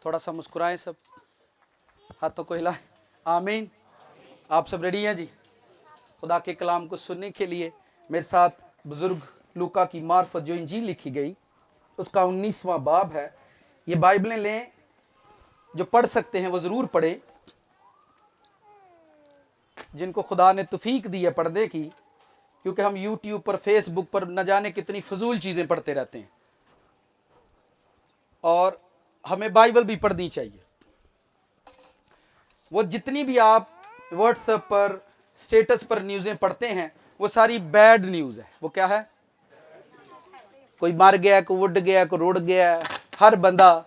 थोड़ा सा मुस्कुराएं सब, हाथों को हिलाएं। आमीन। आप सब रेडी हैं जी खुदा के कलाम को सुनने के लिए? मेरे साथ बुजुर्ग लूका की मार्फत जो इंजील लिखी गई उसका 19वां बाब है। ये बाइबलें लें, जो पढ़ सकते हैं वो ज़रूर पढ़ें, जिनको खुदा ने तौफीक दी है पढ़ने की, क्योंकि हम यूट्यूब पर, फेसबुक पर न जाने कितनी फजूल चीज़ें पढ़ते रहते हैं और हमें बाइबल भी पढ़नी चाहिए। वो जितनी भी आप व्हाट्सएप पर, स्टेटस पर न्यूज़ें पढ़ते हैं वो सारी बैड न्यूज़ है। वो क्या है? कोई मर गया, कोई उड़ गया, कोई रुड़ गया। हर बंदा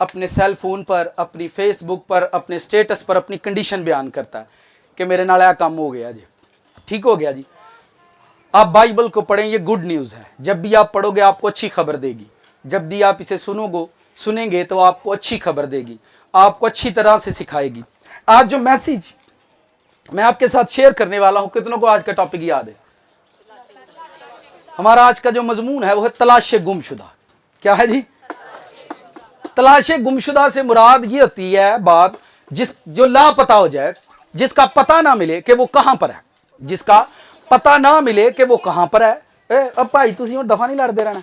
अपने सेल फोन पर, अपनी फेसबुक पर, अपने स्टेटस पर अपनी कंडीशन बयान करता है कि मेरे नाल काम हो गया जी, ठीक हो गया जी। आप बाइबल को पढ़ें, ये गुड न्यूज़ है। जब भी आप पढ़ोगे आपको अच्छी खबर देगी। जब भी आप इसे सुनेंगे तो आपको अच्छी खबर देगी, आपको अच्छी तरह से सिखाएगी। आज जो मैसेज मैं आपके साथ शेयर करने वाला हूं, कितनों को आज का टॉपिक याद है? हमारा आज का जो मजमून है वो है तलाश गुमशुदा। क्या है जी? तलाश गुमशुदा से मुराद ये होती है बात जो लापता हो जाए, जिसका पता ना मिले कि वो कहां पर है, जिसका पता ना मिले कि वो कहां पर है। अब भाई तुसी और दफा नहीं लड़ते रहना,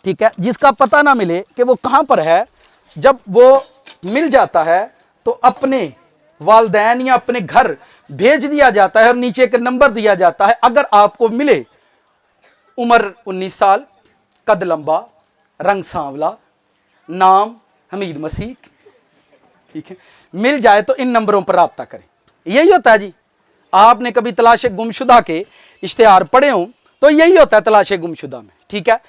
ठीक है? जिसका पता ना मिले कि वो कहां पर है, जब वो मिल जाता है तो अपने वालदैन या अपने घर भेज दिया जाता है और नीचे एक नंबर दिया जाता है। अगर आपको मिले, उम्र 19 साल, कद लंबा, रंग सांवला, नाम हमीद मसीह, ठीक है, मिल जाए तो इन नंबरों पर राब्ता करें। यही होता है जी। आपने कभी तलाश गुमशुदा के इश्तिहार पढ़े हो तो यही होता है तलाश गुमशुदा में, ठीक है?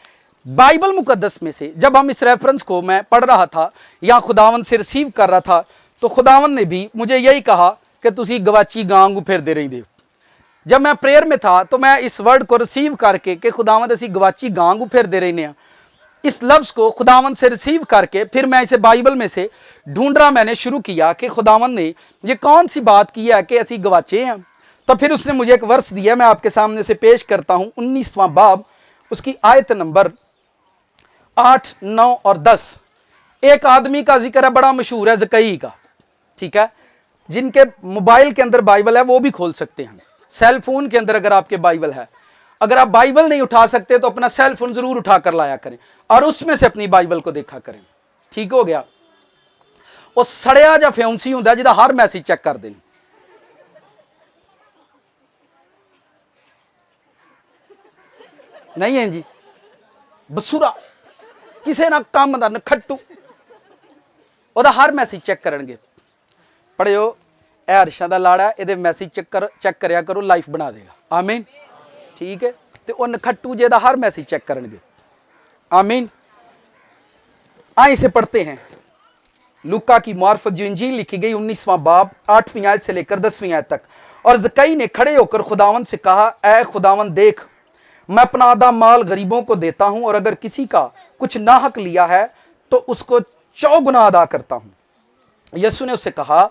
बाइबल मुकद्दस में से जब हम इस रेफरेंस को मैं पढ़ रहा था या खुदावंद से रिसीव कर रहा था, तो खुदावंद ने भी मुझे यही कहा कि तुसी गवाची गांव फिर दे रही दे। जब मैं प्रेयर में था तो मैं इस वर्ड को रिसीव करके कि खुदावंद असी गवाची गांव फिर दे रही ने, इस लफ्ज़ को खुदावंद से रिसीव करके फिर मैं इसे बाइबल में से ढूंढना मैंने शुरू किया कि खुदावंद ने ये कौन सी बात की है कि असी गवाचे हैं। तो फिर उसने मुझे एक वर्स दिया, मैं आपके सामने से पेश करता हूं। 19वां बाब, उसकी आयत नंबर 8, 9 और 10। एक आदमी का जिक्र है, बड़ा मशहूर है, ज़कई का, ठीक है? जिनके मोबाइल के अंदर बाइबल है वो भी खोल सकते हैं। सेल फोन के अंदर अगर आपके बाइबल है, अगर आप बाइबल नहीं उठा सकते तो अपना सेल फोन जरूर उठा कर लाया करें और उसमें से अपनी बाइबल को देखा करें, ठीक हो गया? वो सड़िया जा फ्यूंसी होंगे जिदा हर मैसेज चेक कर दें। नहीं है जी, बसुरा किसी ना काम का नखट्टू, ਉਹਦਾ हर मैसेज चेक करनगे। पढ़ियो, ए हर्षा दा लाड़ा, ये मैसेज चेक करया करो, लाइफ बना देगा। आमीन, ठीक है? तो वह नखट्टू जे दा हर मैसेज चेक करनगे। आमीन। आइए इसे पढ़ते हैं। लूका की मार्फत जो इंजील लिखी गई 19वां बाब 8वीं आयत से लेकर 10वीं आयत तक। और ज़कई ने खड़े होकर खुदावंद से कहा, ऐ खुदावंद देख, मैं अपना आधा माल गरीबों को देता हूं और अगर किसी का कुछ नाहक लिया है तो उसको 4 गुना अदा करता हूं। यीशु ने उससे कहा,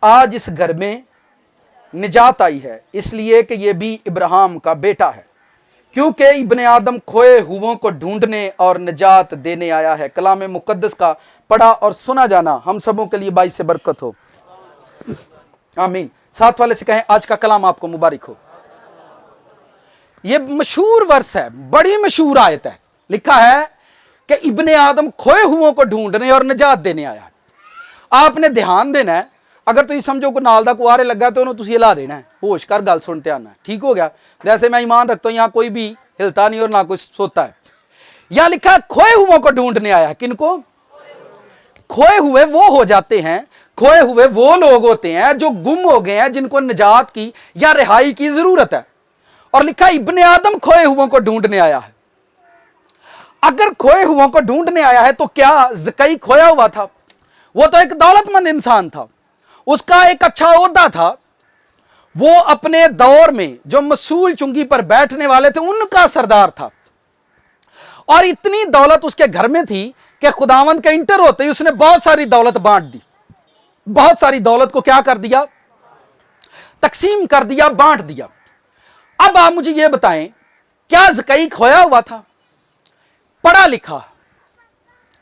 आज इस घर में निजात आई है, इसलिए कि यह भी इब्राहिम का बेटा है, क्योंकि इब्ने आदम खोए हुओं को ढूंढने और निजात देने आया है। कलाम मुकद्दस का पढ़ा और सुना जाना हम सबों के लिए बाइस से बरकत हो। आमीन। साथ वाले से कहें, आज का कलाम आपको मुबारक हो। यह मशहूर वर्स है, बड़ी मशहूर आयत है। लिखा है कि इब्ने आदम खोए हुओं को ढूंढने और निजात देने आया है। आपने ध्यान देना है। अगर तुम समझो को नाल दा कुआरे लगा तो उन्होंने हिला देना है। होश कर गल सुनते आना, ठीक हो गया? जैसे मैं ईमान रखता हूं, यहाँ कोई भी हिलता नहीं और ना कोई सोता है। यह लिखा है खोए हुओं को ढूंढने आया। किनको? खोए हुए वो हो जाते हैं, खोए हुए वो लोग होते हैं जो गुम हो गए हैं, जिनको निजात की या रिहाई की जरूरत है। और लिखा इब्ने आदम खोए हुओं को ढूंढने आया है। अगर खोए हुओं को ढूंढने आया है तो क्या ज़कई खोया हुआ था? वो तो एक दौलतमंद इंसान था, उसका एक अच्छा ओहदा था, वो अपने दौर में जो मसूल चुंगी पर बैठने वाले थे उनका सरदार था। और इतनी दौलत उसके घर में थी कि खुदावंद के इंटर होते ही उसने बहुत सारी दौलत बांट दी। बहुत सारी दौलत को क्या कर दिया? तकसीम कर दिया, बांट दिया। अब आप मुझे यह बताएं, क्या ज़कई खोया हुआ था? पढ़ा लिखा,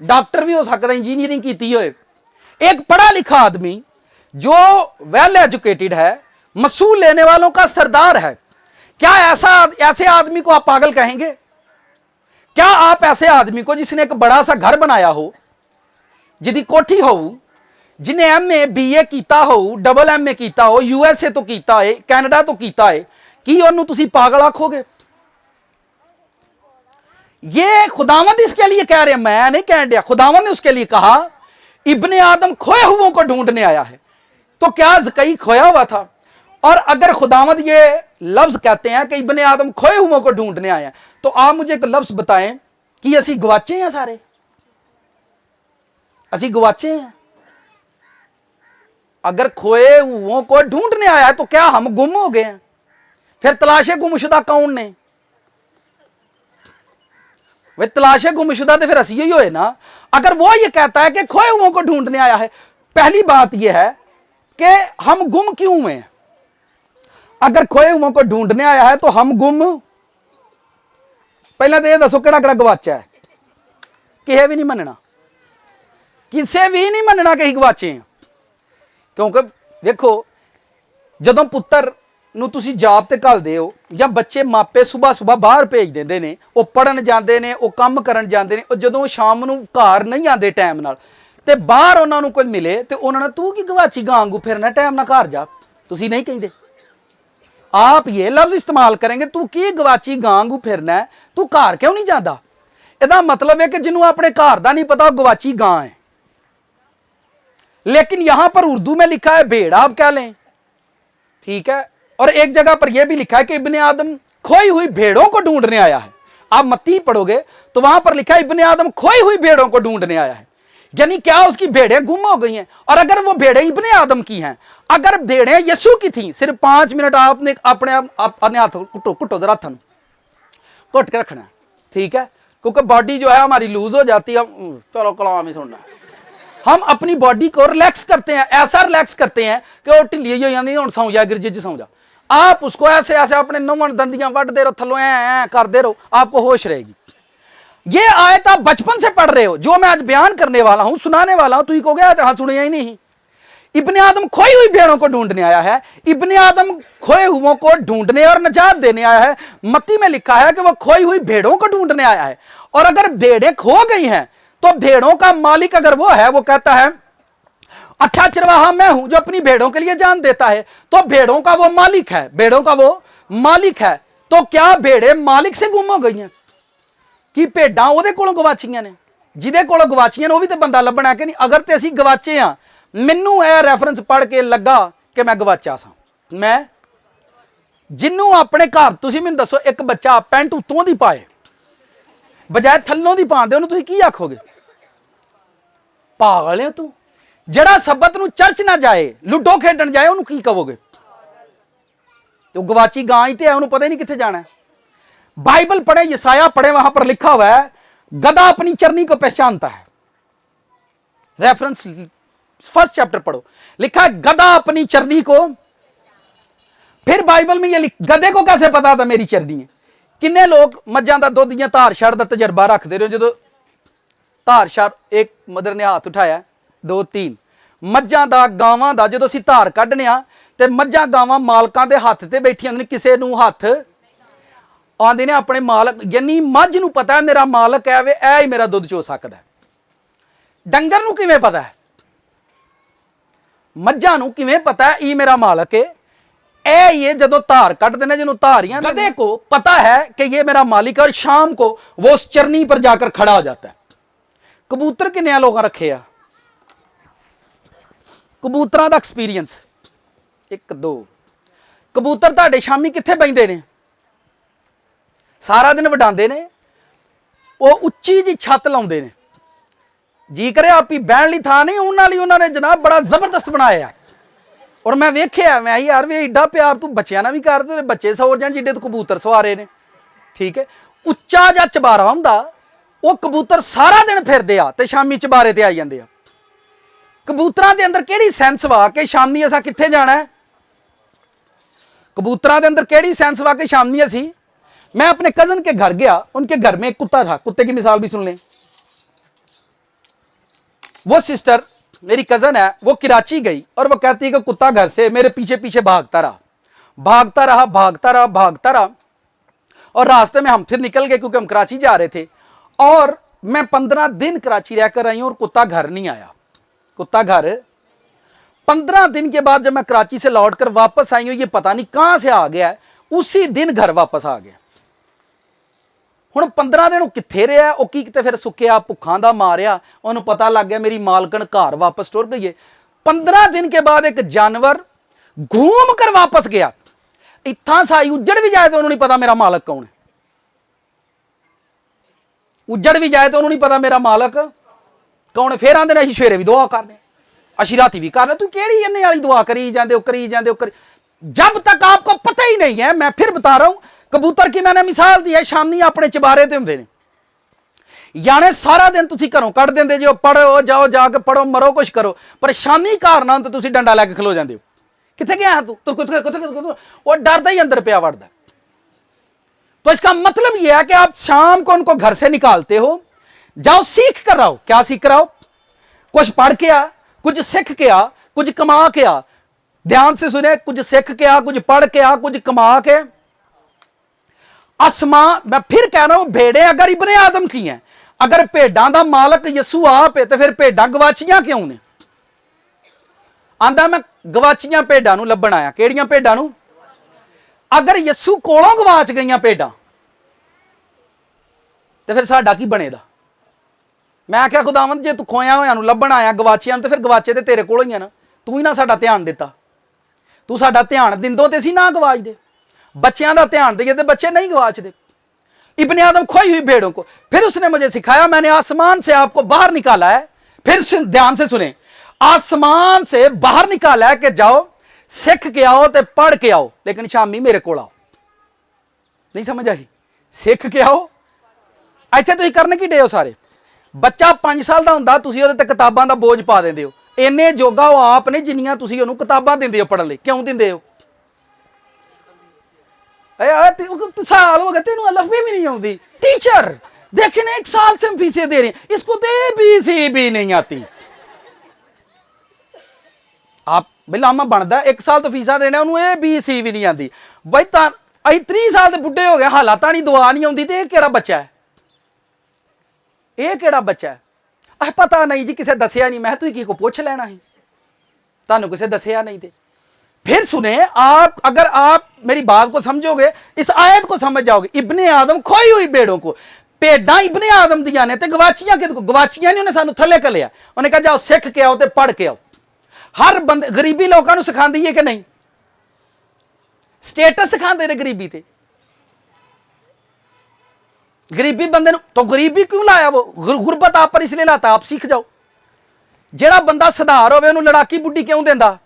डॉक्टर भी हो सकता, इंजीनियरिंग की होए, एक पढ़ा लिखा आदमी जो वेल एजुकेटेड है, मसूल लेने वालों का सरदार है, क्या ऐसे आदमी को आप पागल कहेंगे? क्या आप ऐसे आदमी को जिसने एक बड़ा सा घर बनाया हो, जिदी कोठी हो, जिन्हें MA BA कीता हो, डबल MA कीता हो, USA तो कीता है, कैनेडा तो कीता है, कि उन्होंने तुसी पागल आखोगे? ये खुदावंद इसके लिए कह रहे हैं, मैं नहीं कह दिया, खुदावंद ने उसके लिए कहा इब्ने आदम खोए हुओं को ढूंढने आया है। तो क्या ज़कई खोया हुआ था? और अगर खुदावंद ये लफ्ज कहते हैं कि इब्ने आदम खोए हुओं को ढूंढने आया, तो आप मुझे एक लफ्ज बताएं कि असी गवाचे हैं, सारे असी गवाचे हैं। अगर खोए हुओं को ढूंढने आया है तो क्या हम गुम हो गए हैं? फिर तलाशे गुमशुदा कौन ने? वे तलाशे गुमशुदा तो फिर असी ही होए ना। अगर वो ये कहता है कि खोए हुओं को ढूंढने आया है, पहली बात यह है कि हम गुम क्यों हुए हैं? अगर खोए हुओं को ढूंढने आया है तो हम गुम, पहले तो यह दसो केड़ा केड़ा गवाचा है? किसे भी नहीं मनना, किसे भी नहीं मनना कि गवाचे हैं। क्योंकि देखो, जदों पुत्र ਨੂੰ ਤੁਸੀਂ जॉब ਤੇ ਘੱਲਦੇ ਹੋ ਜਾਂ ਬੱਚੇ ਮਾਪੇ ਸੁਬਾਹ ਬਾਹਰ ਭੇਜ ਦਿੰਦੇ ਨੇ, ਉਹ ਪੜਨ ਜਾਂਦੇ ਨੇ, ਉਹ ਕੰਮ ਕਰਨ ਜਾਂਦੇ ਨੇ, ਉਹ ਜਦੋਂ ਸ਼ਾਮ ਨੂੰ ਘਰ ਨਹੀਂ ਆਉਂਦੇ ਟਾਈਮ ਨਾਲ ਤੇ ਬਾਹਰ ਉਹਨਾਂ ਨੂੰ ਕੋਈ ਮਿਲੇ ਤੇ ਉਹਨਾਂ ਨੇ ਤੂੰ ਕੀ ਗਵਾਚੀ ਗਾਂਗੂ ਫਿਰਨਾ, ਟਾਈਮ ਨਾਲ ਘਰ ਜਾ, ਤੁਸੀਂ ਨਹੀਂ ਕਹਿੰਦੇ। आप ये लफ्ज इस्तेमाल करेंगे, तू की गवाची गांगू फिरना है, तू घर क्यों नहीं जाता? ਇਹਦਾ मतलब है कि जिन्होंने अपने घर का नहीं पता गवाची गां है। लेकिन यहां पर उर्दू में लिखा है भेड़, आप क्या लें, ठीक है। और एक जगह पर यह भी लिखा है कि इब्ने आदम खोई हुई भेड़ों को ढूंढने आया है। आप मत्ती पढ़ोगे तो वहां पर लिखा है इब्ने आदम खोई हुई भेड़ों को ढूंढने आया है। यानी क्या उसकी भेड़ें गुम हो गई हैं? और अगर वो भेड़ें इब्ने आदम की हैं, अगर भेड़ें यीशु की थी, सिर्फ 5 मिनट आपने अपने हाथ कुटो जरा, हथन घुट के रखना, ठीक है, क्योंकि बॉडी जो है हमारी लूज हो जाती है। चलो कलाम ही सुनना, हम अपनी बॉडी को रिलैक्स करते हैं, ऐसा रिलैक्स करते हैं कि वो ढिली हो जाती है, सौ जा गिरज सौ जा। आप उसको ऐसे ऐसे अपने नमन दंदियां वढ़ते रहो, थलों ऐ करते रहो, आपको होश रहेगी। ये आयत आप बचपन से पढ़ रहे हो, जो मैं आज बयान करने वाला हूं, सुनाने वाला हूं, तू कहोगे हाँ सुनिया ही नहीं। इब्ने आदम खोई हुई भेड़ों को ढूंढने आया है, इब्ने आदम खोए हुओं को ढूंढने और निजात देने आया है। मत्ती में लिखा है कि वह खोई हुई भेड़ों को ढूंढने आया है। और अगर भेड़ें खो गई हैं तो भेड़ों का मालिक अगर वो है, वो कहता है अच्छा चरवाहा मैं हूं जो अपनी भेड़ों के लिए जान देता है, तो भेड़ों का वो मालिक है, भेड़ों का वो मालिक है। तो क्या भेड़ें मालिक से गुम हो गई हैं कि भेडां ਉਹਦੇ ਕੋਲੋਂ ਗਵਾਚੀਆਂ ਨੇ? ਜਿਹਦੇ ਕੋਲੋਂ ਗਵਾਚੀਆਂ ਨੇ ਉਹ ਵੀ ਤੇ ਬੰਦਾ ਲੱਭਣਾ ਕਿ ਨਹੀਂ? ਅਗਰ ਤੇ ਅਸੀਂ ਗਵਾਚੇ ਆ, ਮੈਨੂੰ ਇਹ ਰੈਫਰੈਂਸ ਪੜ੍ਹ ਕੇ ਲੱਗਾ ਕਿ ਮੈਂ ਗਵਾਚਾ ਸਾਂ। ਮੈਂ ਜਿੰਨੂੰ ਆਪਣੇ ਘਰ, ਤੁਸੀਂ ਮੈਨੂੰ ਦੱਸੋ, ਇੱਕ ਬੱਚਾ ਪੈਂਟ ਉੱਤੋਂ ਦੀ ਪਾਏ ਬਜਾਏ ਥੱਲੋਂ ਦੀ ਪਾਉਂਦੇ, ਉਹਨੂੰ ਤੁਸੀਂ ਕੀ ਆਖੋਗੇ? ਪਾਗਲ ਹੈ ਤੂੰ। ਜਿਹੜਾ ਸਬਤ ਨੂੰ ਚਰਚ ਨਾ ਜਾਏ, ਲੁੱਡੋ ਖੇਡਣ ਜਾਏ, ਉਹਨੂੰ ਕੀ ਕਹੋਗੇ? तो गवाची गां ही तो है, उन्होंने पता ही नहीं कितने जाना है। बाइबल पढ़े, यसाया पढ़े, वहां पर लिखा हुआ है गधा अपनी चरनी को पहचानता है। रेफरेंस 1 चैप्टर पढ़ो, लिखा है गधा अपनी चरनी को। फिर बाइबल में ये गधे को कैसे पता था मेरी चरनी है? किन्ने लोग मज्जां दा दुध या धार छड़ दा तजर्बा रखते रहे हो? जो धार छड़, एक मदर ने हाथ उठाया, 2 3 मज्जां दा गावां दा जो असीं धार कढने आ ते मज्जां गावां मालकां दे हत्थ ते बैठियां ने, किसे नूं हत्थ आंदे ने अपने मालक, यानी मझ नूं पता है मेरा मालक है, वे ऐ ही मेरा दुध चो सकदा है। डंगर नूं किवें पता है? मज्जां नूं किवें पता है ई मेरा मालक है? ऐ ये जदों धार कढदे ने, जिन्हों धारियां, गधे को पता है कि ये मेरा मालिक है, और शाम को वो उस चरनी पर जाकर खड़ा हो जाता है। कबूतर किन्ने लोगों रखे आ? कबूतरां दा एक्सपीरियंस 1 2 कबूतर तुहाडे शामी कित्थे बैठे ने? सारा दिन वडांदे ने, वो उच्ची जी छत लाउंदे ने, जी करे आप ही बहन ली थां नहीं, उन्होंने जनाब बड़ा जबरदस्त बनाया। और मैं वेख्या, मैं यार वे एडा प्यार तू बच्चों ना भी कर दे, बच्चे सौर जान जिड्डे तू कबूतर सवारे ने, ठीक है। उच्चा जा चबारा हुंदा, वो कबूतर सारा दिन फिरदे आ ते शामी चबारे ते आई जांदे आ। कबूतरां दे अंदर केड़ी सेंस वा कि शामी असां कित्थे जाना है? कबूतरां दे अंदर केड़ी सेंस वा कि शामी असीं, मैं अपने कजन के घर गया, उनके घर में एक कुत्ता था, कुत्ते की मिसाल भी सुन लें। वो सिस्टर मेरी कजन है, वो कराची गई और वो कहती है कि कुत्ता घर से मेरे पीछे पीछे भागता रहा, भागता रहा, भागता रहा, भागता रहा, और रास्ते में हम फिर निकल गए क्योंकि हम कराची जा रहे थे। और मैं 15 दिन कराची रहकर आई हूं और कुत्ता घर नहीं आया। कुत्ता घर 15 दिन के बाद जब मैं कराची से लौटकर वापस आई हूं, ये पता नहीं कहां से आ गया है, उसी दिन घर वापस आ गया। हुण 15 दिन कित्थे रहा, वो की किते फिर सुक्या भुखा दा मारिया, उन्होंने पता लग गया मेरी मालकन घर वापस टुर गई है। 15 दिन के बाद एक जानवर घूम कर वापस गया। इत्थां साई उजड़ भी जाए तो उन्होंने नहीं पता मेरा मालक कौन है। उजड़ भी जाए तो उन्होंने नहीं पता मेरा मालक कौन है। फिर आंदे ने असीं सवेरे भी दुआ करने, असीं राती भी करने। तू केड़ी इन्ने वाली दुआ करी जांदे हो, करी जांदे हो, करी। जब तक आपको पता ही नहीं है, मैं फिर बता रहा हूं, कबूतर की मैंने मिसाल दी है, शामी अपने चबारे ते हुंदे ने, यानी सारा दिन तुसीं घरों कढ दिंदे जो, पढ़ो जाओ, जाके पढ़ो, मरो, कुछ करो, पर शामी घर ना तो तुसीं डंडा लैके खलो जांदे हो। कित्थे गया तू, वो डरदा ही अंदर पिया वड़दा। तो इसका मतलब यह है कि आप शाम को उनको घर से निकालते हो, जाओ सीख कर आओ। क्या सीख कर आओ? कुछ पढ़ के आ, कुछ सीख के आ, कुछ कमा के आ। ध्यान से सुने, कुछ सीख के आ, कुछ पढ़ के आ, कुछ कमा के। आसमां, मैं फिर कह रहा हूं, भेड़े अगर इब्ने आदम की हैं, अगर भेडां दा मालक यसू आप है, तो फिर भेडां गवाचियां क्यों ने? आंदा मैं गवाचियां भेडां नूं लभण आया। केड़ियां भेडां नूं? अगर यसू कोलों गवाच गईयां भेडां, तो फिर साडा की बनेगा? मैं आख्या खुदावंद, जे तू खोया होया नूं लभण आया, गवाचियां, तो फिर गवाचे ते तेरे कोल ही आ ना। तू ही ना साडा ध्यान दिता। तू साडा ध्यान दिंदो ते सी ना गवाच दे। बच्चों का ध्यान दिए तो बच्चे नहीं गवाचते। इब्ने आदम खोई हुई भेड़ों को, फिर उसने मुझे सिखाया, मैंने आसमान से आपको बाहर निकाला है। फिर ध्यान से सुने, आसमान से बाहर निकाला है कि जाओ सीख के आओ तो पढ़ के आओ, लेकिन शामी मेरे को आओ। नहीं समझ आई? सीख के आओ, इत्थे तुसीं करने की डे हो सारे। बच्चा 5 साल का हुंदा, तुसीं उहदे ते किताबां दा बोझ पा दिंदे हो। इन्ने जोगा वो आप ने जिन्नियां तुसीं उहनूं किताबां दिंदे हो पढ़न लई। क्यों दिंदे हो? साल हो गए तेनू लफ्ज़ भी नहीं आती। टीचर देखने 1 साल से हम फीसें दे रहे हैं, इसको तो ABC भी नहीं आती। आप भाई लामा बनता 1 साल तो फीसा देने, उन्होंने ABC भी नहीं आती। बई अं 30 साल के बुढ़े हो गए, हालात नहीं दुआ नहीं आती, तो यह केड़ा बच्चा है? यह केड़ा बच्चा है? अह पता नहीं जी, किसी दसिया नहीं। मैं तुम किसी को पुछ लेना ही, तुहानू किसी दसिया नहीं थे। फिर सुने, आप अगर आप मेरी बात को समझोगे, इस आयत को समझ जाओगे। इब्ने आदम खोई हुई भेड़ों को, भेडां इब्ने आदम दियां ने, ते गवाचियां किदे को? गवाचियां नहीं, उन्हें सानू थले कलिया। उन्हें कहा जाओ सीख के आओ ते पढ़ के आओ। हर बंदे गरीबी लोगों को सिखाती है कि नहीं? स्टेटस सिखाते ने गरीबी ते। गरीबी बंदे तो गरीबी क्यों लाया? वो गुरबत आप पर इसलिए लाता, आप सीख जाओ। जेड़ा बंदा सुधार होवे उन्हें लड़ाकी बुढ़ी क्यों देंदा?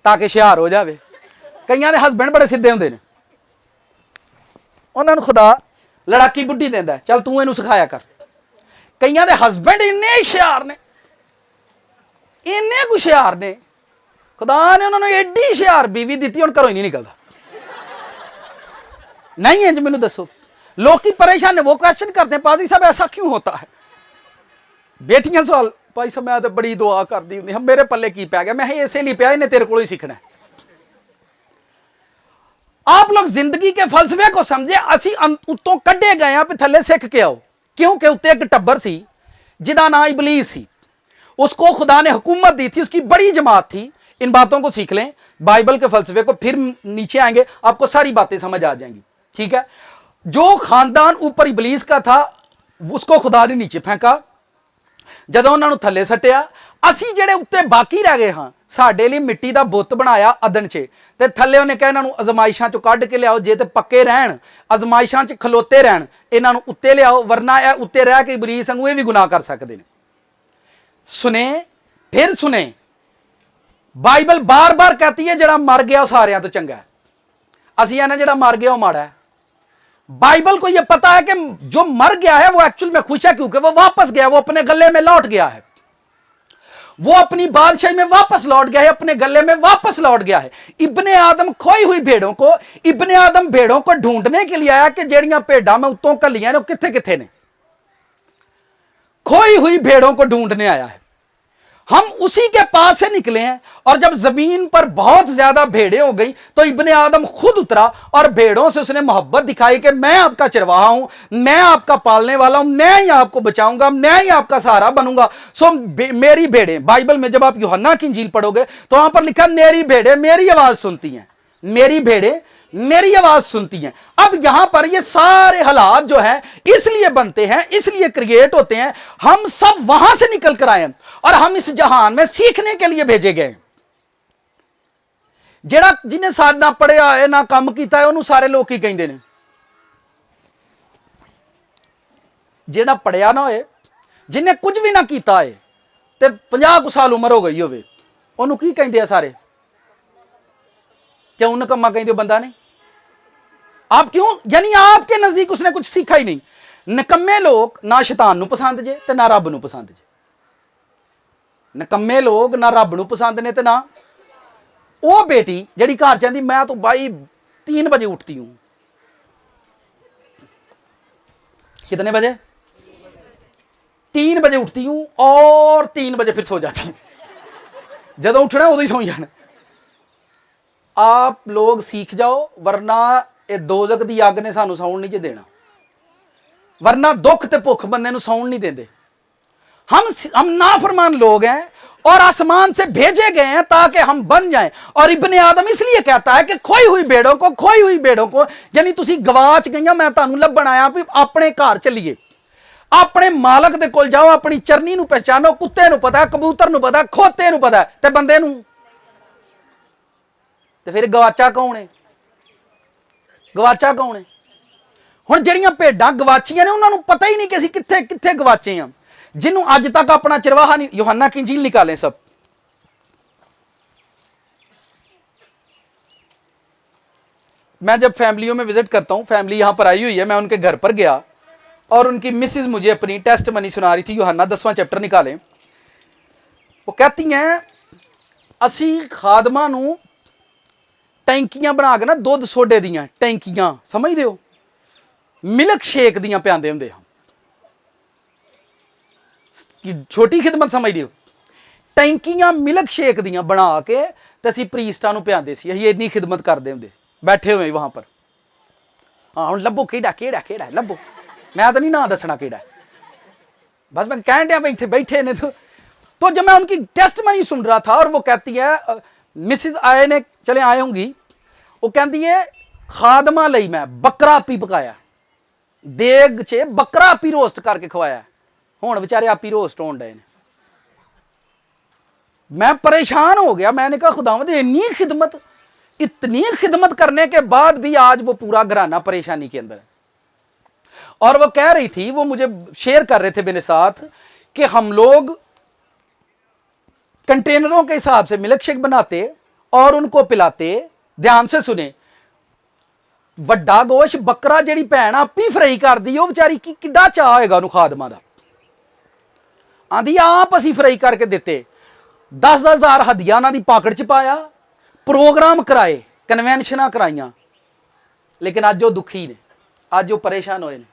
ताकि हुशियार हो जाए। कईयां दे हसबैंड बड़े सीधे होंदे ने, उन्होंने खुदा लड़ाकी बुढ़ी देंदा, चल तू इनू सिखाया कर। कईयां दे हसबैंड इन्ने हुशियार ने, इन्ने हुशियार ने, खुदा ने उन्होंने एडी हुशियार बीवी दी, हुण घरों ही नहीं निकलता। नहीं है जी, मैनू दसो। लोग परेशान ने, वो क्वेश्चन करते हैं, पादी साहब ऐसा क्यों होता है? बेटियां सवाल, भाई साहब मैं तो बड़ी दुआ करती हूँ, मेरे पल्ले की पै गया। मैं ऐसे नहीं पिया, इन्हें तेरे को ही सीखना है। आप लोग जिंदगी के फलसफे को समझे, असी उत्तों कड्डे गए हैं, थले सीख के आओ। क्योंकि उत्ते एक टब्बर सी जिदा ना इबलीस सी, उसको खुदा ने हुकूमत दी थी, उसकी बड़ी जमात थी। इन बातों को सीख लें, बाइबल के फलसफे को, फिर नीचे आएंगे आपको सारी बातें समझ आ जाएंगी। ठीक है? जो खानदान ऊपर इबलीस का था, उसको खुदा ने नीचे फेंका, जदों उन्होंने थले सटिया। असी जेड़े उत्ते बाकी रह गए हाँ, साडे लिए मिट्टी का बुत बनाया अदन च, ते थले उन्हें कहा इन्हों अजमाइशा चो कढ़ के लियाओ, जे तो पक्के रहन, अजमाइशा च खलोते रहन, इन्हों उत्ते लियाओ, वरना यह उत्ते रह के इबलीस वांगू ये भी गुनाह कर सकते हैं। सुने, फिर सुने, बाइबल बार बार कहती है जड़ा मर गया सारियां तो चंगा है। असी आने जड़ा मर गया वो माड़ा है। बाइबल को यह पता है कि जो मर गया है वो एक्चुअल में खुश है, क्योंकि वो वापस गया, वो अपने गले में लौट गया है, वो अपनी बादशाही में वापस लौट गया है, अपने गले में वापस लौट गया है। इब्ने आदम खोई हुई भेड़ों को, इब्ने आदम भेड़ों को ढूंढने के लिए आया कि जेड़ियां भेड़ां में उत्तों कलियां ने किथे किथे ने। खोई हुई भेड़ों को ढूंढने आया है। हम उसी के पास से निकले हैं। और जब जमीन पर बहुत ज्यादा भेड़ें हो गई तो इब्ने आदम खुद उतरा और भेड़ों से उसने मोहब्बत दिखाई कि मैं आपका चरवाहा हूं, मैं आपका पालने वाला हूं, मैं ही आपको बचाऊंगा, मैं ही आपका सहारा बनूंगा। सो मेरी भेड़ें, बाइबल में जब आप यूहन्ना की इंजील पढ़ोगे तो वहां पर लिखा मेरी भेड़ें मेरी आवाज सुनती हैं, मेरी भेड़ें मेरी आवाज सुनती हैं। अब यहां पर ये सारे हालात जो है इसलिए बनते हैं, इसलिए क्रिएट होते हैं, हम सब वहां से निकल कर आए और हम इस जहान में सीखने के लिए भेजे गए। जेड़ा जिन्हें साथ ना पढ़िया है ना काम किया है उन्होंने सारे लोग की कहते हैं। जेड़ा पढ़िया ना होए, जिन्हें कुछ भी ना किया है ते 50 साल उम्र हो गई होवे, उन्होंने की कहते हैं सारे? क्यों नकम्मा कहते हो? बंदा नहीं। आप क्यों, यानी आपके नजदीक उसने कुछ सीखा ही नहीं। नकम्मे लोग ना शैतान नू पसंद जे ते ना रब नू पसंद जे। नकम्मे लोग ना रब नू पसंद ने ते ना वो बेटी जड़ी घर चाहती मैं तो भाई 3 बजे उठती हूं। कितने बजे? 3 बजे उठती हूं और 3 बजे फिर सो जाती हूं। जदों उठना उदों ही सो जाना। आप लोग सीख जाओ, वरना ये दोजक दी अग ने सानू सौण नहीं देना, वरना दुख ते भुख बंदे नू सौण नहीं देंदे। हम नाफरमान लोग हैं और आसमान से भेजे गए हैं ताकि हम बन जाएं। और इब्ने आदम इसलिए कहता है कि खोई हुई भेड़ों को यानी तुसी गवाच गईयां, मैं तुहानू लभण आया भी अपने घर चलीए, अपने मालक दे कोल जाओ, अपनी चरनी नू पहचानो। कुत्ते नू पता, कबूतर नू पता, खोते नू पता ते बंदे नू ते फिर गवाचा कौन है? गवाचा कौन है? हुण जिहड़ियां भेडां गवाचियां ने उन्होंने पता ही नहीं कि असीं कित्थे कित्थे गवाचे हां, जिन्हों अज तक अपना चरवाहा नहीं। यूहन्ना की इंजील निकालें सब। मैं जब फैमिलियों में विजिट करता हूं, फैमिली यहां पर आई हुई है, मैं उनके घर पर गया और उनकी मिसेज मुझे अपनी टेस्ट मनी सुना रही थी। यूहन्ना 10वां चैप्टर निकालें। वो कहती हैं असी खादमां नूं टैंकियां बना के ना दुध सोडे दियां टैंकियां, समझदे हो, मिल्क शेक दियां पिआंदे हुंदे हां। छोटी खिदमत समझदे हो? टैंकियां मिल्क शेक दियां बना के ते असीं प्रीस्टां नूं पिआंदे सी। असीं इन्नी खिदमत करदे हुंदे सी, बैठे हुए वहां पर। हाँ हुण लब्भो केड़ा लब्भो, मैं तो नहीं ना दसना केड़ा, बस मैं कहण दिया इत्थे बैठे ने। तो जब मैं उनकी टेस्ट मनी सुन रहा था और वो कहती है मिसिज आए ने चले आए होंगी, वो कहती है खादमा लई मैं बकरा आपी पकाया, देग च बकरा आपी रोस्ट करके खवाया। हुण बेचारे आपी रोस्ट होण डे ने। मैं परेशान हो गया, मैंने कहा खुदावंद इतनी खिदमत करने के बाद भी आज वो पूरा घराना परेशानी के अंदर है। और वो कह रही थी, वो मुझे शेयर कर रहे थे मेरे साथ कि हम लोग कंटेनरों के हिसाब से मिल्क शेक बनाते और उनको पिलाते। ध्यान से सुने, वड्डा गोश बकरा जिहड़ी भैन आपी फ्राई कर दी, वो बेचारी की किड्डा चाह होएगा उन्होंने खादमा दा। आंधी आप असी फ्राई करके दिते, 10-10 हज़ार हदिया उन्होंने पाकट च पाया, प्रोग्राम कराए, कन्वेंशनां कराइयां, लेकिन अज वो दुखी ने, अज वो परेशान होए ने।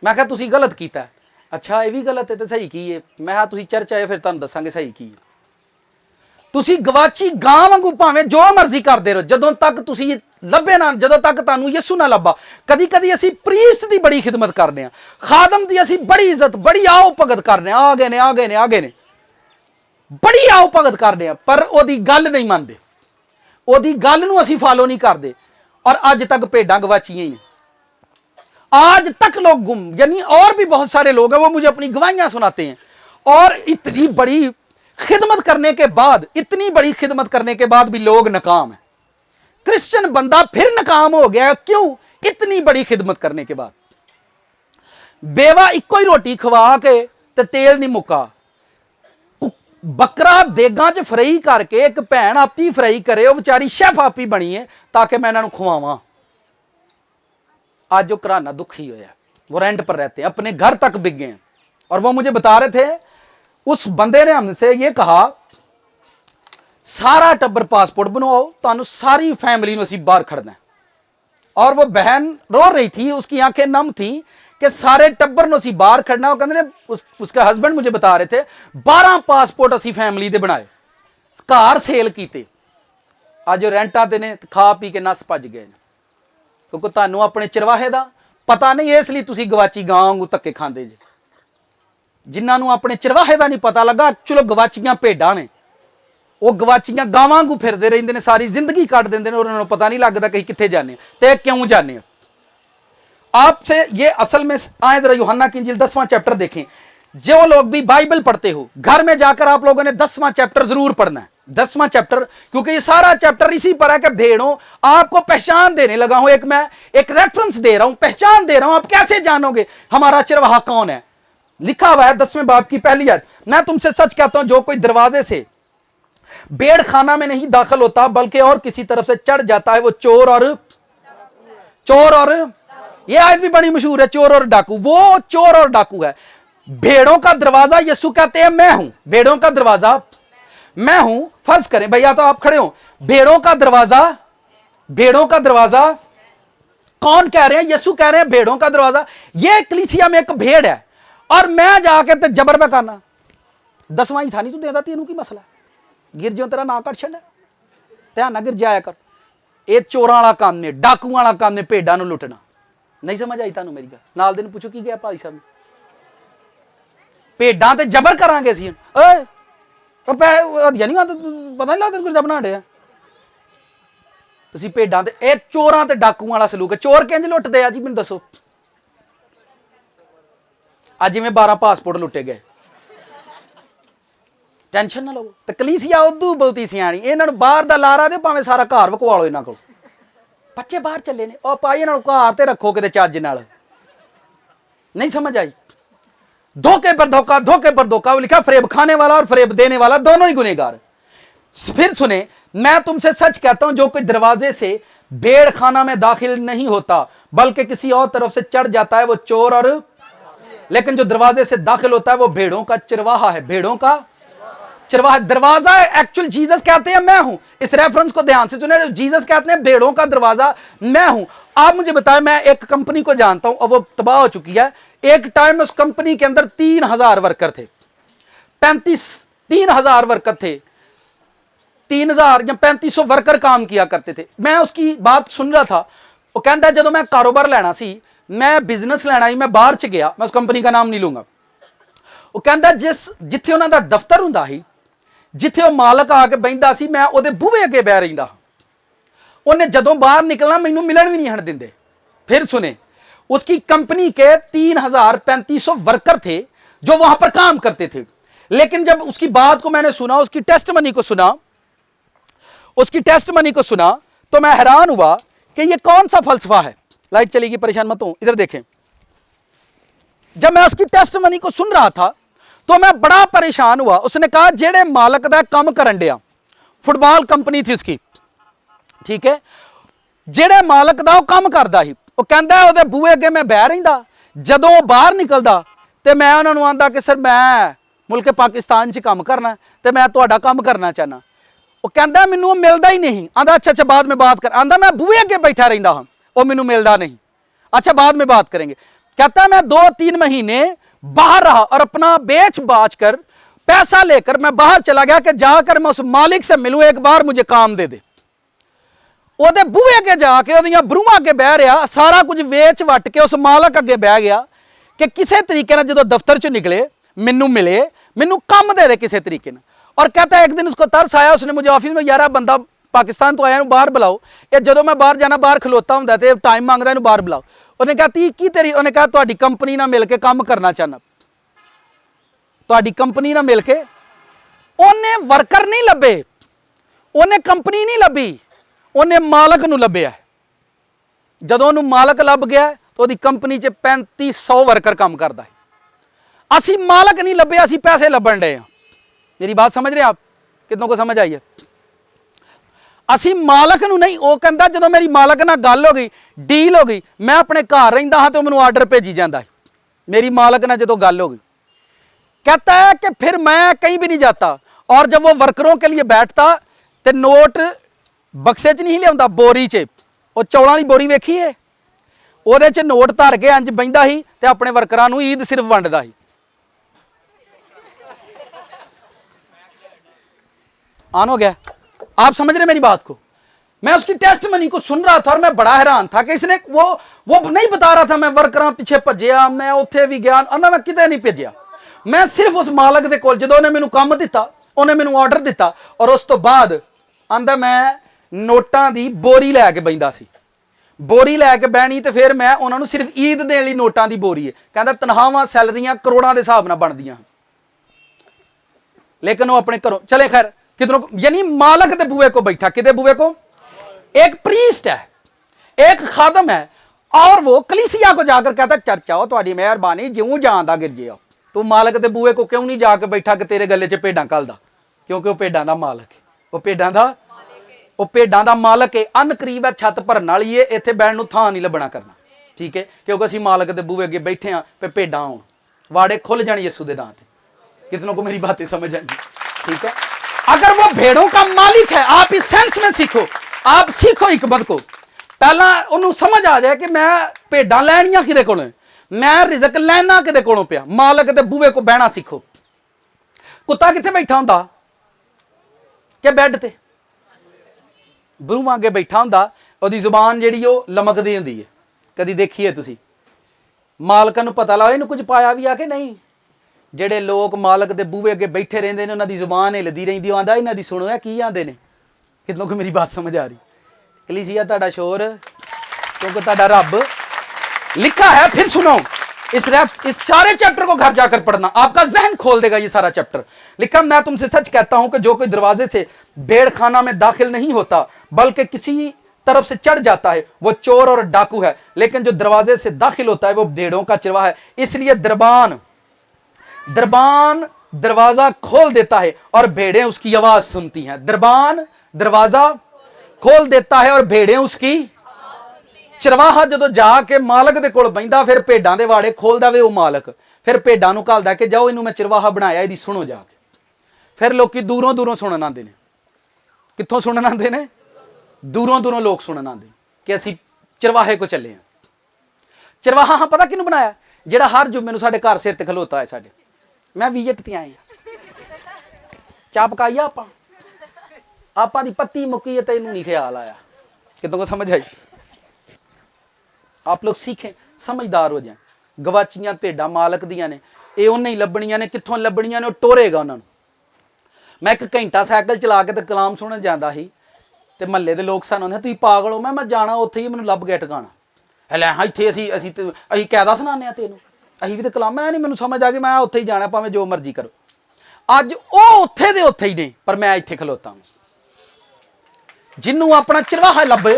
मैं कहा तुसी गलत कीता। अच्छा ये भी गलत है तो सही की है? मैं कहा तुसी चर्च आए फिर तुहानू दसांगे सही की है। तुसी गवाची गां वांगू भावें जो मर्जी करदे रहो, जदों तक तुसी लभे ना, जदों तक तुहानू यसू ना लभा। कदी कदी असी प्रीस्ट दी बड़ी खिदमत करने, खादम दी असी बड़ी इज्जत बड़ी आओ भगत करने, आ गए ने बड़ी आओ भगत करने, पर ओदी गल नहीं मनदे, ओदी गल नू असी फॉलो नहीं करते। और अज तक भेडां गवाचियां ही, आज तक लोग गुम, यानी और भी बहुत सारे लोग हैं वो मुझे अपनी गवाहियां सुनाते हैं। और इतनी बड़ी खिदमत करने के बाद, इतनी बड़ी खिदमत करने के बाद भी लोग नाकाम है। क्रिश्चियन बंदा फिर नाकाम हो गया, क्यों? इतनी बड़ी खिदमत करने के बाद। बेवा इको ही रोटी खवा के ते तेल नहीं मुक्का, बकरा देगां च फ्राई करके एक भैन आपी फ्राई करे, वो बेचारी शेफ आपी बनी है ताकि मैं इन्हों खुआवां। आज जो घराना दुखी होया, वो रेंट पर रहते हैं, अपने घर तक बिक गए हैं। और वो मुझे बता रहे थे, उस बंदे ने हमसे ये कहा सारा टब्बर पासपोर्ट बनवाओ, तो सारी फैमिली ने बाहर खड़ना है। और वो बहन रो रही थी, उसकी आंखें नम थी कि सारे टब्बर ਨੂੰ ਅਸੀਂ ਬਾਹਰ ਖੜਨਾ। ਉਹ ਕਹਿੰਦੇ ਨੇ उसका हस्बैंड मुझे बता रहे थे 12 ਪਾਸਪੋਰਟ ਅਸੀਂ ਫੈਮਿਲੀ ਦੇ ਬਣਾਏ, ਘਰ ਸੇਲ ਕੀਤੇ, ਅੱਜ ਰੈਂਟਾਂ ਤੇ ਨੇ, ਖਾ ਪੀ ਕੇ ਨਸ ਭੱਜ ਗਏ ਨੇ, ਕਿਉਂਕਿ ਤੁਹਾਨੂੰ ਆਪਣੇ ਚਰਵਾਹੇ ਦਾ ਪਤਾ ਨਹੀਂ, ਇਸ ਲਈ ਤੁਸੀਂ ਗਵਾਚੀ ਗਾਂ ਵਾਂਗੂ ਧੱਕੇ ਖਾਂਦੇ ਜੇ। ਜਿਨ੍ਹਾਂ ਨੂੰ ਆਪਣੇ ਚਰਵਾਹੇ ਦਾ ਨਹੀਂ ਪਤਾ ਲੱਗਾ, ਚਲੋ ਗਵਾਚੀਆਂ ਭੇਡਾਂ ਨੇ, ਉਹ ਗਵਾਚੀਆਂ ਗਾਵਾਂ ਵਾਂਗੂ ਫਿਰਦੇ ਰਹਿੰਦੇ ਨੇ, ਸਾਰੀ ਜ਼ਿੰਦਗੀ ਕੱਢ ਦਿੰਦੇ ਨੇ, ਉਹਨਾਂ ਨੂੰ ਪਤਾ नहीं लगता कि कितने जाने ते क्यों जाने। आपसे ये असल में आए जरा यूहन्ना की इंजील 10वां चैप्टर देखें। जो लोग भी बाइबल पढ़ते हो, घर में जाकर आप लोगों ने 10वां चैप्टर जरूर पढ़ना है, 10वां चैप्टर, क्योंकि ये सारा चैप्टर इसी पर है कि भेड़ों आपको पहचान देने लगा हूं। मैं एक रेफरेंस दे रहा हूं, पहचान दे रहा हूं, आप कैसे जानोगे हमारा चरवाहा कौन है। लिखा हुआ है 10वें बाब की पहली आयत, मैं तुमसे सच कहता हूं जो कोई दरवाजे से भेड़ खाना में नहीं दाखिल होता बल्कि और किसी तरफ से चढ़ जाता है, वो चोर और ये आयत भी बड़ी मशहूर है, चोर और डाकू, वो चोर और डाकू है। भेड़ों का दरवाजा यीशु कहते हैं मैं हूं, भेड़ों का दरवाजा मैं हूं। फर्ज करें भैया तो आप खड़े हो, भेड़ों का दरवाजा कौन कह रहे हैं? यीशु कह रहे हैं भेड़ों का दरवाजा। ये कलीसिया में एक भेड़ है और मैं जाके ते जबर में करना 10वां ही था नहीं तू देता, तेनू की मसला गिर जो तेरा ना कट छड़, ध्यान ना गिर जाया कर। ये चोरां वाला काम ने, डाकुआं वाला काम ने, भेडां नूं लुटना। नहीं समझ आई तुहानू मेरी गल? नाल दे नूं पुछो की गया भाई साहब, भेडां ते जबर करांगे असीं। ओए हदिया नहीं आंदा, पता नहीं लगदा गुरजा बना डे तुसीं भेडां ते। ये चोरां ते डाकुआं वाला सलूक है। चोर किंज लुटदे आ जी मैनूं दसो? अज जिवें 12 पासपोर्ट लुटे गए, टेंशन ना लो। तो कलीसिया उदू बहुती सियाणी, इन्हां नूं बाहर दा लारा दे, भावें सारा घर वकवा लो इन्हां कोल। बच्चे बाहर चले ने, ओ भाई इन्हां नूं घर ते रखो किते चज नाल। नहीं समझ आई? धोखे पर धोखा, धोखे पर धोखा। लिखा फरेब खाने वाला और फरेब देने वाला दोनों ही गुनहगार। फिर सुने, मैं तुमसे सच कहता हूं जो कोई दरवाजे से भेड़ खाना में दाखिल नहीं होता बल्कि किसी और तरफ से चढ़ जाता है, वो चोर और, लेकिन जो दरवाजे से दाखिल होता है वो भेड़ों का चरवाहा है। भेड़ों का चरवाहा, दरवाजा एक्चुअल जीसस कहते हैं मैं हूं। इस रेफरेंस को ध्यान से सुने, जीसस कहते हैं भेड़ों का दरवाजा मैं हूं। आप मुझे बताएं, मैं एक कंपनी को जानता हूं, अब वो तबाह हो चुकी है। एक टाइम में उस कंपनी के अंदर 3000 वर्कर थे, 3000 वर्कर थे, 3000 या 3500 वर्कर काम किया करते थे। मैं उसकी बात सुन रहा था, वो कहता है जब मैं कारोबार लेना सी, मैं बिजनेस लेना ही, मैं बाहर च गया, मैं उस कंपनी का नाम नहीं लूंगा। वो कहता जिथे उन्होंने दफ्तर हुंदा ही, जिथे वो मालक आके बहिंदा सी, मैं उहदे बूहे अगे बह रहिंदा। उन्हें जदों बाहर निकलना मैनू मिलन भी नहीं हण दिंदे। फिर सुने, उसकी कंपनी के 3500 वर्कर थे जो वहां पर काम करते थे। लेकिन जब उसकी बात को मैंने सुना, उसकी टेस्टमनी को सुना तो मैं हैरान हुआ कि ये कौन सा फलसफा है। लाइट चलेगी, परेशान मत हो, इधर देखें। जब मैं उसकी टेस्टमनी को सुन रहा था तो मैं बड़ा परेशान हुआ। उसने कहा जेड़े मालक दा काम करन दिया, फुटबॉल कंपनी थी उसकी, ठीक है, जेड़े मालक दा काम करदा ही, वो कहंदा ओहदे बूहे अगे मैं बह रहिंदा, जदों वो बाहर निकलदा ते मैं उन्हां नूं आंदा कि सर मैं मुल्क पाकिस्तान च काम करना ते मैं तुहाडा काम करना चाहना। वो कहंदा मैनूं मिलदा ही नहीं। आंदा अच्छा अच्छा बाद में बात कर। आंदा मैं बूहे अगे बैठा रहिंदा हां, वो मैनूं मिलदा नहीं। अच्छा बाद में बात करेंगे। कहता मैं 2-3 महीने बाहर रहा और अपना बेच बाच कर पैसा लेकर मैं बाहर चला गया कि जाकर मैं उस मालिक से मिलूं, एक बार मुझे काम दे दे। ओदे बूहे अगे जाके ओदियां बरूहां अगे बह रहा, सारा कुछ वेच वट के उस मालक अगे बह गया कि किसी तरीके नाल जदों दफ्तर चों निकले मैनू मिले, मैनू काम दे दे किसी तरीके नाल। और कहता है एक दिन उसको तरस आया, उसने मुझे ऑफिस में, यार बंदा पाकिस्तान तो आया, बाहर बुलाओ, या जदों मैं बाहर जाना, बाहर खलोता हुंदा ते टाइम मंगदा, इहनूं बाहर बुलाओ। उन्हें कहा की तेरी, उन्हें कहा तुहाडी कंपनी नाल मिल के काम करना चाहना, तुहाडी कंपनी नाल मिल के। उन्हें वर्कर नहीं लभे, उन्हें कंपनी नहीं लभी, उन्हें मालक नूं लभ्या। जदों उहनूं मालक लभ गया तो उहदी कंपनी च 3500 वर्कर काम करदा है। असी मालक नहीं लभे, असी पैसे लभण डे हां। मेरी बात समझ रहे आप? कितनों को समझ आई है? असी मालक नूं नहीं, वो कहंदा जदों मेरी मालक नाल गल हो गई, डील हो गई, मैं अपने घर रहिंदा हां तो मैनूं आर्डर भेजी जांदा है। मेरी मालक नाल जदों गल हो गई, कहता है कि फिर मैं कहीं भी नहीं जाता। और जब वो वर्करों के लिए बैठता तो नोट बक्से च नहीं लिया, बोरी च, वो चौलों वाली बोरी वेखी है, ਉਹਦੇ 'ਚ ਨੋਟ ਧਰ ਕੇ ਇੰਜ ਬਹਿੰਦਾ ਸੀ ਤੇ ਆਪਣੇ ਵਰਕਰਾਂ ਨੂੰ ਈਦ ਸਿਰਫ ਵੰਡਦਾ ਸੀ। ऑन हो गया? आप समझ रहे मेरी बात को? मैं उसकी टेस्ट मनी को सुन रहा था और मैं बड़ा हैरान था कि इसने वो नहीं बता रहा था मैं वर्करां पीछे भज्जिया, मैं उत्थे भी गया, आंदा मैं किते नहीं भेजिया। मैं सिर्फ उस मालक दे कोल जदों उन्हें मैनू काम दिता, उन्हें मैनू ऑर्डर दिता और उस तो बाद आंदा मैं नोटां दी बोरी लैके बहिंदा सी। बोरी लैके बहनी तो फिर मैं उन्होंने सिर्फ ईद देने लई नोटां दी बोरी है। कहंदा तनख्वाहां सैलरियां करोड़ां दे हिसाब नाल बनदियां, लेकिन वो अपने घरों चले। खैर किधरों, यानी मालक के बुए को बैठा, किधे बुए को? एक प्रीस्ट है, एक खादम है, और वो कलीसिया को जाकर कहता चर्चा हो तुम्हारी मेहरबानी ज्यों जानदा गिर जे। तू मालक के बुए को क्यों नहीं जाके बैठा कि तेरे गले च भेडां घलदा? क्योंकि वो भेडां दा मालक है, वो भेडां दा मालक है। अन करीब है, छत भरन वाली है, इत्थे बैठण नूं थां नहीं लभना करना, ठीक है? क्योंकि असीं मालक के बुए अगे बैठे हाँ पे भेडां आउण, वाड़े खुल जाण यीशु दे नां ते। कितनों को मेरी बातें समझ आई? ठीक है? अगर वो भेड़ों का मालिक है, आप इस सेंस में सीखो, आप सीखो हिकमत को। पहला उन्होंने समझ आ जाए कि मैं भेडां लैनियां किदे कोलों, मैं रिजक लैना किदे कोलों पिया। मालक दे बूहे को बहना सीखो। कुत्ता कित्थे बैठा हुंदा? कि बैड ते बरूआं अगे बैठा हुंदा, ओहदी जुबान जिहड़ी ओह लमकदी हुंदी है। कदी देखी है तुसीं? मालकां नूं पता लगदा इहनूं कुछ पाया भी आ कि नहीं। ਜਿਹੜੇ ਲੋਕ ਮਾਲਕ ਦੇ ਬੂਹੇ ਅੱਗੇ ਬੈਠੇ ਰਹਿੰਦੇ ਨੇ ਉਹਨਾਂ ਦੀ ਜ਼ੁਬਾਨ ਹਿਲਦੀ ਰਹਿੰਦੀ, ਉਹ ਆਂਦਾ ਇਹਨਾਂ ਦੀ ਸੁਣੋ ਇਹ ਕੀ ਆਂਦੇ ਨੇ। ਕਿਤੋਂ ਕਿ ਮੇਰੀ ਬਾਤ ਸਮਝ ਆ ਰਹੀ? कलीसिया ਤੁਹਾਡਾ शोर, क्योंकि ਤੁਹਾਡਾ रब लिखा है। फिर सुनो, इस सारे चैप्टर को घर जाकर पढ़ना, आपका जहन खोल देगा ये सारा चैप्टर। लिखा, मैं तुमसे सच कहता हूं कि जो कोई दरवाजे से भेड़खाना में दाखिल नहीं होता बल्कि किसी तरफ से चढ़ जाता है वो चोर और डाकू है, लेकिन जो दरवाजे से दाखिल होता है वो भेड़ों का चरवाहा है। इसलिए दरबान दरवाजा खोल देता है और भेड़ें उसकी आवाज सुनती हैं। दरबान दरवाजा खोल देता है और भेड़ें उसकी। चरवाहा जदों जाके मालक दे कोल बहिंदा, फिर भेडां दे वाड़े खोलदा वे वो मालक, फिर भेडां नूं घल्लदा कि जाओ इनू मैं चरवाहा बनाया, इहदी सुनो जाके। फिर लोग दूरों दूरों सुनन आंदे ने। कित्थों सुनन आंदे ने? दूरों दूरों लोग सुनन आंदे कि असीं चरवाहे को चले हैं। चरवाहा हाँ पता किहनूं बनाया? जिहड़ा हर जुम्मे नूं साडे घर सिर ते खलोता है। साडे मैं विजिट ते आया, चाह पकाई आपां दी पत्ती मुक्की है, तैनूं नहीं ख्याल आया। कितों को समझ आई? आप लोग सीखें, समझदार हो जाए। गवाचियां भेडां मालक दियां ने, ये उन्हें ही लभणियां ने। कित्थों लभणियां ने? वो टोरेगा उन्हां नूं। मैं एक घंटा साइकिल चला के ते कलाम सुनन जांदा सी ते महल्ले दे लोग सन, तुसीं पागल हो? मैं जाना उत्थे ही, मैनूं लभ गया ठिकाना। लै हाँ इत्थे असीं कैदा सुनाने तैनूं, असीं भी तो कलाम। मैं नहीं, मैनूं समझ आ गई, मैं उत्थे ही जाना, भावें जो मर्जी करो। अज वो उत्थे दे उत्थे ही ने, पर मैं इत्थे खलोता हूं। जिन्नू अपना चरवाहा लभे,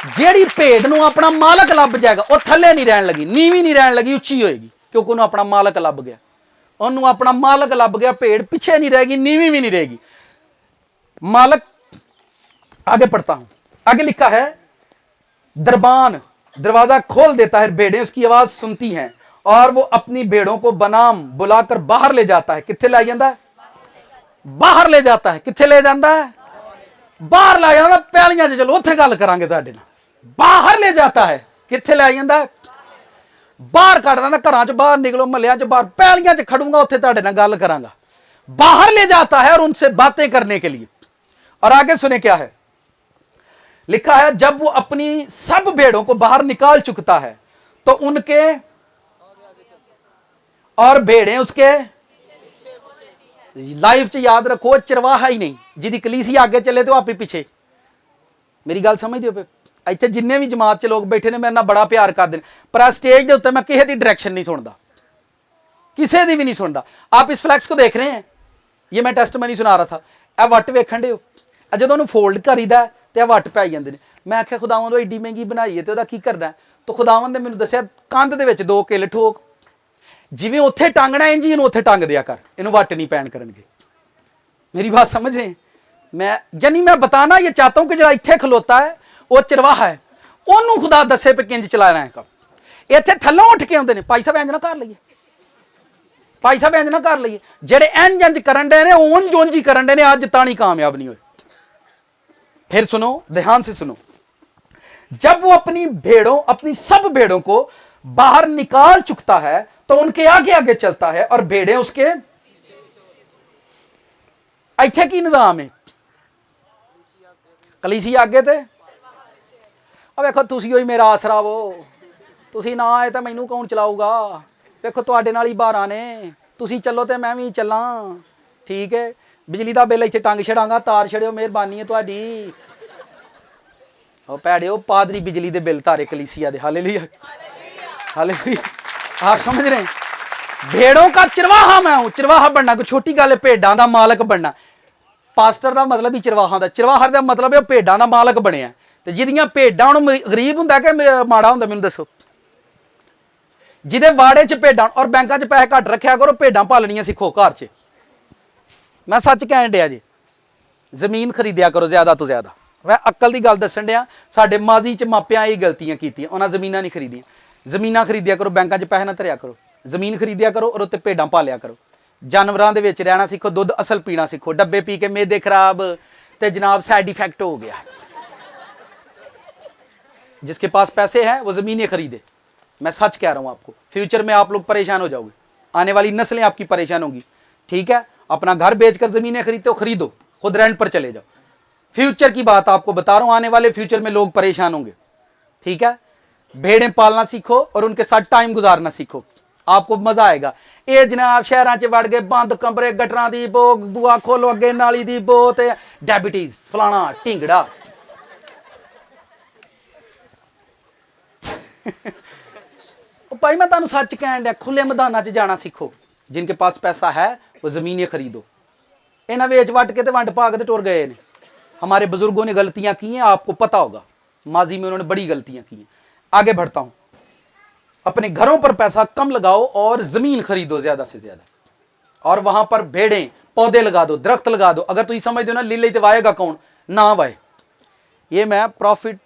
जेड़ी भेड़ नूं अपना मालक लभ जाएगा, वो थले नहीं रहन लगी, नीवी नहीं रहन लगी, उच्ची होएगी, क्योंकि उन्होंने अपना मालक लभ गया। उन्होंने अपना मालक लभ गया, भेड़ पीछे नहीं रहेगी, नीवी भी नहीं रहेगी। मालक, आगे पढ़ता हूं, आगे लिखा है, दरबान दरवाजा खोल देता है, भेड़ें उसकी आवाज सुनती हैं और वो अपनी भेड़ों को बनाम बुलाकर बाहर ले जाता है। कित्थे ले जाता है? बाहर ले जाता है। कित्थे ले जाता है? बाहर ला जाता। पैलियां च चलो उत्थे गल करांगे तुहाडे नाल। बाहर ले जाता है। कित्थे ले जाता है? बाहर कढ दिंदा, घरां च बाहर निकलो, महल्लियां च बाहर, पैलियां च खड़ूंगा, उत्थे तुहाडे नाल गल करांगा। बाहर ले जाता है और उनसे बातें करने के लिए। और आगे सुने क्या है लिखा है, जब वो अपनी सब भेड़ों को बाहर निकाल चुकता है तो उनके और भेड़ें उसके। लाइफ च याद रखो, चरवाहा ही नहीं, जिहदी कलीसिया आगे चले तो आप ही पीछे। मेरी गल समझदे हो? इत्थे जिन्ने भी जमात च लोग बैठे ने मेरे नाल बड़ा प्यार करदे ने, पर स्टेज के उत्ते मैं किसी दी डायरेक्शन नहीं सुनदा, किसी दी भी नहीं सुनदा। आप इस फ्लैक्स को देख रहे हैं, ये मैं टेस्टमनी सुना रहा था। ए वट वेखण दे हो, जदों उहनूं फोल्ड करीदा ते वट पै जांदे ने। मैं आख्या खुदावंद वो एडी महंगी बनाई है तो क्या करना है? तो खुदावंद ने मैनूं दस्सिया, कंध दे विच 2 किल ठोक, जिवें उत्थे टांगना इंज इहनूं उत्थे टांग दिया कर, इहनूं वट नहीं पैण करनगे। मेरी बात समझ रहे हैं? मैं यानी मैं बताना ये चाहता हूं कि जो इत्थे खलोता है वो चरवाहा है, ओनू खुदा दसे पे किंज चलाना है काम। इत्थे थल्लों उठ के आउंदे ने, भाई साहब इंज ना कर लईए, भाई साहब इंज ना कर लईए। जेड़े इंज इंज करन डे ने, उंज उंज ही करन डे ने, अज ताणी कामयाब नहीं होए। फिर सुनो, ध्यान से सुनो, जब वो अपनी सब भेड़ों को बाहर निकाल चुकता है तो उनके आगे आगे चलता है और भेड़ें उसके। इत्थे की निजाम है, कलीसिया आगे थे। अब देखो तुसी ही मेरा आसरा वो, तुसी ना आए तो मैनू कौन चलाऊगा। देखो तुहाडे नाल ही 12 ने, तुसी चलो तो मैं भी चला। ठीक है, बिजली का बिल इत्थे टंग छड़ांगा, तार छड़ियो, मेहरबानी है तुहाडी। ओ भैड़ियो, पादरी बिजली के बिल तारे कलीसिया दे। Hallelujah, hallelujah. आप समझ रहे हैं, भेड़ों का चिरवाहा मैं हूं। चिरवाहा बनना कोई छोटी गल है, भेड़ां दा मालक बनना। पास्टर का मतलब ही चिरवाहा दा, चिरवाहा दा मतलब है भेड़ां दा मालक बनिया। ते जिहदियां भेड़ां उहनूं गरीब हुंदा कि माड़ा हुंदा, मैनूं दसो। जिहदे वाड़े च भेड़ां और बैंकां च पैसे घट रखिया करो, भेड़ां पालनियां सिखो घर च। मैं सच कहण डिया जी, जमीन खरीदिया करो ज्यादा तो ज्यादा। मैं अक्ल की गल दसन डिया, साडे माजी च मापियां ये गलतियां कीतियां, उन्हां जमीनां नहीं खरीदियां। जमीनां खरीदिया करो, बैंकां च पैसे ना धरिया करो, जमीन खरीदिया करो और उत्ते भेड़ां पालिया करो। जानवरां दे विच रहना सीखो, दुध असल पीना सीखो। डब्बे पी के मेदे खराब ते जनाब साइड इफेक्ट हो गया। जिसके पास पैसे हैं वो जमीनें खरीदे। मैं सच कह रहा हूं आपको, फ्यूचर में आप लोग परेशान हो जाओगे, आने वाली नस्लें आपकी परेशान होंगी। ठीक है, अपना घर बेचकर जमीनें खरीदते हो, खरीदो, खुद रेंट पर चले जाओ। फ्यूचर की बात आपको बता रहा हूं, आने वाले फ्यूचर में लोग परेशान होंगे। ठीक है, भेड़ें पालना सीखो और उनके साथ टाइम गुजारना सीखो, आपको मजा आएगा। ये जनाब शहर च वड़ गए, बंद कमरे, गटरां दी बो, बुआ खोलो अगे नाली दी बो, ते डायबिटीज फलाना ढिंगड़ा। भाई मैं तुहानूं सच कहण दिया, खुले मैदानां च जाना सीखो। जिनके पास पैसा है वो जमीनें खरीदो। इन्हां वेच वट के ते वंड पा के टुर गए ने। हमारे बुजुर्गों ने गलतियां की हैं, आपको पता होगा, माजी में उन्होंने बड़ी गलतियां की हैं। आगे बढ़ता हूं, अपने घरों पर पैसा कम लगाओ और जमीन खरीदो ज्यादा से ज्यादा, और वहां पर भेड़ें पौधे लगा दो, दरख्त लगा दो। अगर तुम समझ दो ना लीले तो वाएगा कौन, ना वाए। ये मैं प्रॉफिट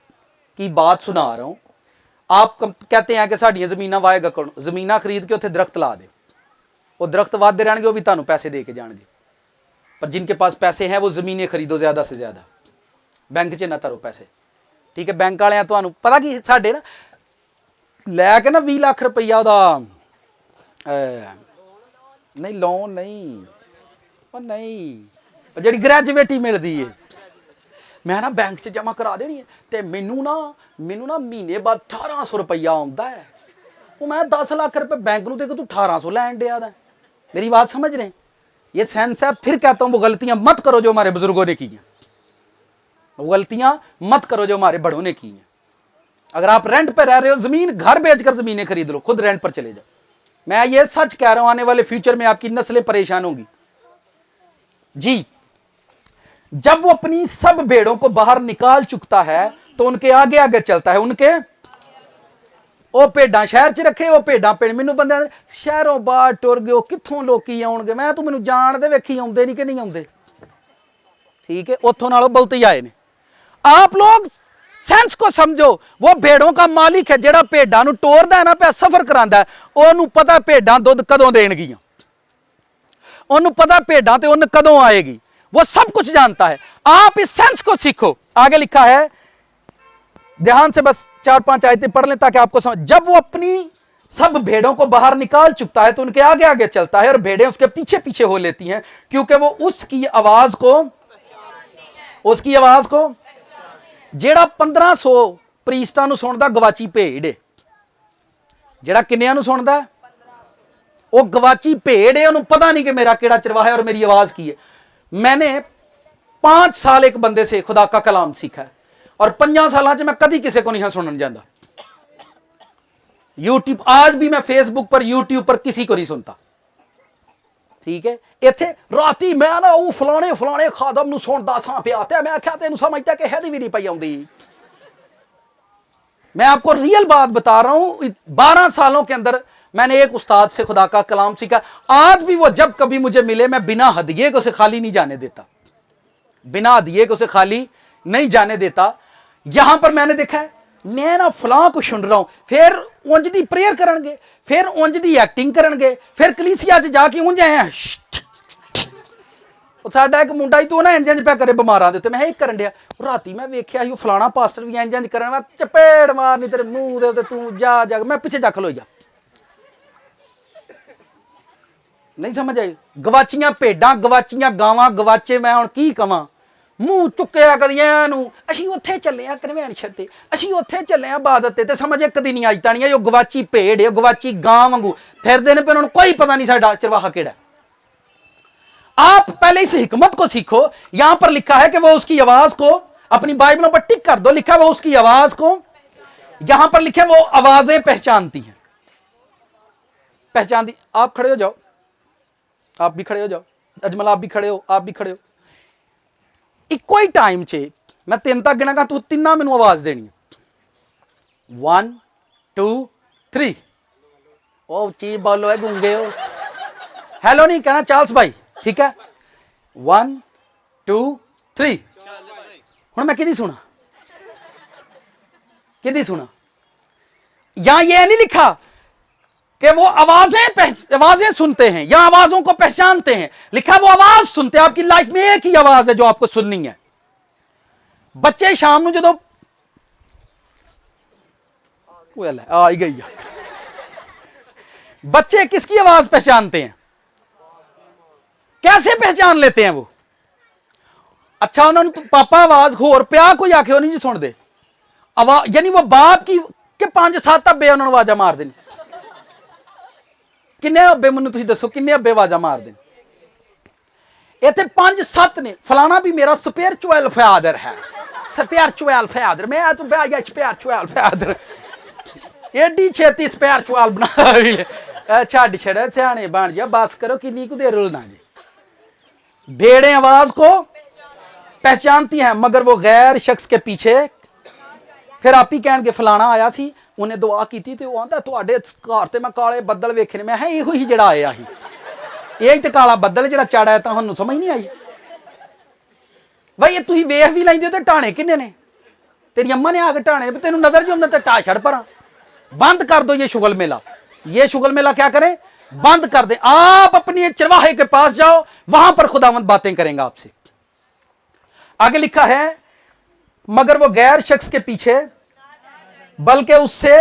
की बात सुना रहा हूं। आप कहते हैं कि साड़ियां जमीनां वाएगा कौन, जमीनां खरीद के उत्थे दरख्त ला दे, वो दरख्त वादे रहणगे, वो भी तुहानूं पैसे दे के जाणगे। पर जिनके पास पैसे हैं वो जमीनें खरीदो ज्यादा से ज्यादा, बैंक च ना धरो पैसे। ठीक है, बैंक वाले तुहानूं पता की साडे ना लैके ना 20 लाख रुपया नहीं लोन नहीं, नहीं जी ग्रैजुएटी मिलती है, मैं ना बैंक च जमा करा देनी है, तो मैनू ना महीने बाद 1800 रुपया आता है। वो मैं 10 लाख रुपए बैंक को देकर तू 1800 लैन दिया। मेरी बात समझ रहे हैं, ये सेंस है। फिर कहता हूं वो गलतियां मत करो जो हमारे बुजुर्गों ने की हैं, वो गलतियां मत करो जो हमारे बड़ों ने की हैं। अगर आप रेंट पे रह रहे हो, जमीन घर बेचकर जमीनें खरीद लो, खुद रेंट पर चले जाओ। मैं ये सच कह रहा हूं, आने वाले फ्यूचर में आपकी नस्लें परेशान होंगी जी। जब वो अपनी सब भेड़ों को बाहर निकाल चुकता है तो उनके आगे आगे चलता है। उनके वो भेड़ां शहर च रखे, वो भेड़ां पिंड। मैनू बंदे शहरों बाहर टुर गए, कित्थों लोकी आउणगे, मैं तू मैनू जाणदे वेखी आउंदे नहीं कि नहीं आउंदे। ठीक है, उत्थों नालों बहुत ही आए ने। आप लोग सेंस को समझो, वो भेड़ों का मालिक है, जेड़ा भेड़ां नू टोरदा है ना, पे सफर करांदा है, ओनू पता भेड़ां दुध कदों देणगियां, ओनू पता भेड़ां ते उन्न कदों आएगी, वो सब कुछ जानता है। आप इस सेंस को सीखो। आगे लिखा है, ध्यान से बस 4-5 आयतें पढ़ लें ताकि आपको समझ। जब वो अपनी सब भेड़ों को बाहर निकाल चुकता है तो उनके आगे आगे चलता है और भेड़ें उसके पीछे पीछे हो लेती हैं, क्योंकि वो उसकी आवाज को जेड़ा 1500 प्रीस्टां नू सुनदा गवाची भेड़ है, जेड़ा किन्नियां नू सुनदा वो गवाची भेड़ है। उन्हें पता नहीं कि मेरा केड़ा चरवाहा है और मेरी आवाज की है। मैंने 5 साल एक बंदे से खुदा का कलाम सीखा है और 5 साल मैं कभी किसी को नहीं सुनने जाता। यूट्यूब आज भी मैं फेसबुक पर यूट्यूब पर किसी को नहीं सुनता। ठीक है, इत्थे राती मैं ना वो फलाने खादम नू सुनदा सा पिया, ते मैं आख्या तेनू समझदा कि हैदी भी नहीं पई आउंदी। मैं आपको रियल बात बता रहा हूं, 12 सालों के अंदर मैंने एक उस्ताद से खुदा का कलाम सीखा। आज भी वो जब कभी मुझे मिले, मैं बिना हदिये को उसे खाली नहीं जाने देता, बिना हदिये को उसे खाली नहीं जाने देता। यहां पर मैंने देखा है, मैं ना फलां को सुन रहा हूं, फिर उंज दी प्रेयर करनगे, फिर उंज दी एक्टिंग करनगे, फिर कलीसिया च जाके उंज आए साडा एक मुंडा ही तू ना इंज पै करे बिमारां दे उत्ते मैं करन दिया राती मैं वेख्या ही फलाना पास्टर भी इंज करन मैं चपेड़ मारनी तेरे मुंह दे उत्ते तू जा मैं पिछे जा खलो जा नहीं समझ आई गवाचियां भेडां गवाचियां गावां गवाचे मैं हुण की कवां मूँह चुक्या कदी एनू असीं उत्थे चले आ कन्वेंशन ते असीं उत्थे चले आ इबादत ते समझ एक दी नहीं आई तानी है गवाची भेड़ है गवाची गां वांगू फिरदे ने पे उन्होंने कोई पता नहीं साडा चरवाहा केड़ा। आप पहले इस हिकमत को सीखो। यहां पर लिखा है कि वो उसकी आवाज को अपनी बाइबलों पर टिक कर दो लिखा है वो उसकी आवाज को यहां पर लिखे वो आवाजें पहचानती हैं पहचानती। आप खड़े हो जाओ आप भी खड़े हो जाओ अजमल आप भी खड़े हो आप भी खड़े हो इको ही टाइम च मैं 3 तक गिनागा तू तिना मैनू आवाज देनी है 1 2 3 ओ चीज बोलो है गूंगे हो हेलो नहीं कहना चार्ल्स भाई ठीक है 1 2 3 हुण मैं किदी सुना यहां यह नहीं लिखा कि वो आवाजें सुनते हैं या आवाजों को पहचानते हैं लिखा वो आवाज सुनते हैं। आपकी लाइफ में एक ही आवाज है जो आपको सुननी है। बच्चे शाम को जो आ ही गई बच्चे किसकी आवाज पहचानते हैं कैसे पहचान लेते हैं वो अच्छा उन्होंने पापा आवाज होर प्या कोई आके वो नहीं जी सुन दे आवाज यानी वो बाप की के 5-7 अब्बे उन्होंने आवाजा मार देनी किन्ने अब्बे मैनू तुसीं दसो किन्ने अब्बे आवाजा मार देन इत्थे 5-7 ने फलाना भी मेरा स्पिरिचुअल फादर है स्पिरिचुअल फादर मैं तो बैया स्पिरिचुअल फादर एडी छेती स्पिरिचुअल बना छड़ छड़ सियाने बन जा बस करो किन्नी को देर रुलना जी। भेड़ें आवाज को पहचानती हैं मगर वो गैर शख्स के पीछे फिर आप ही कहणगे फलाना आया सी उन्हें दुआ की थी तो आंदा तुहाडे घर ते मैं काले बदल वेखे मैं इहो ही जिहड़ा आया ही यही तो काला बदल जिहड़ा चढ़ आया तुहानू समझ नहीं आई भाई ये तुसीं वेख भी लैंदे हो ते टाणे किन्ने ने तेरी अम्मा ने आके टाणे तेनू नजर जो ते टा छड़ परा बंद कर दो ये शुगल मेला क्या करें बंद कर दे। आप अपनी चरवाहे के पास जाओ वहां पर खुदावंद बातें करेंगे आपसे। आगे लिखा है मगर वो गैर शख्स के पीछे बल्कि उससे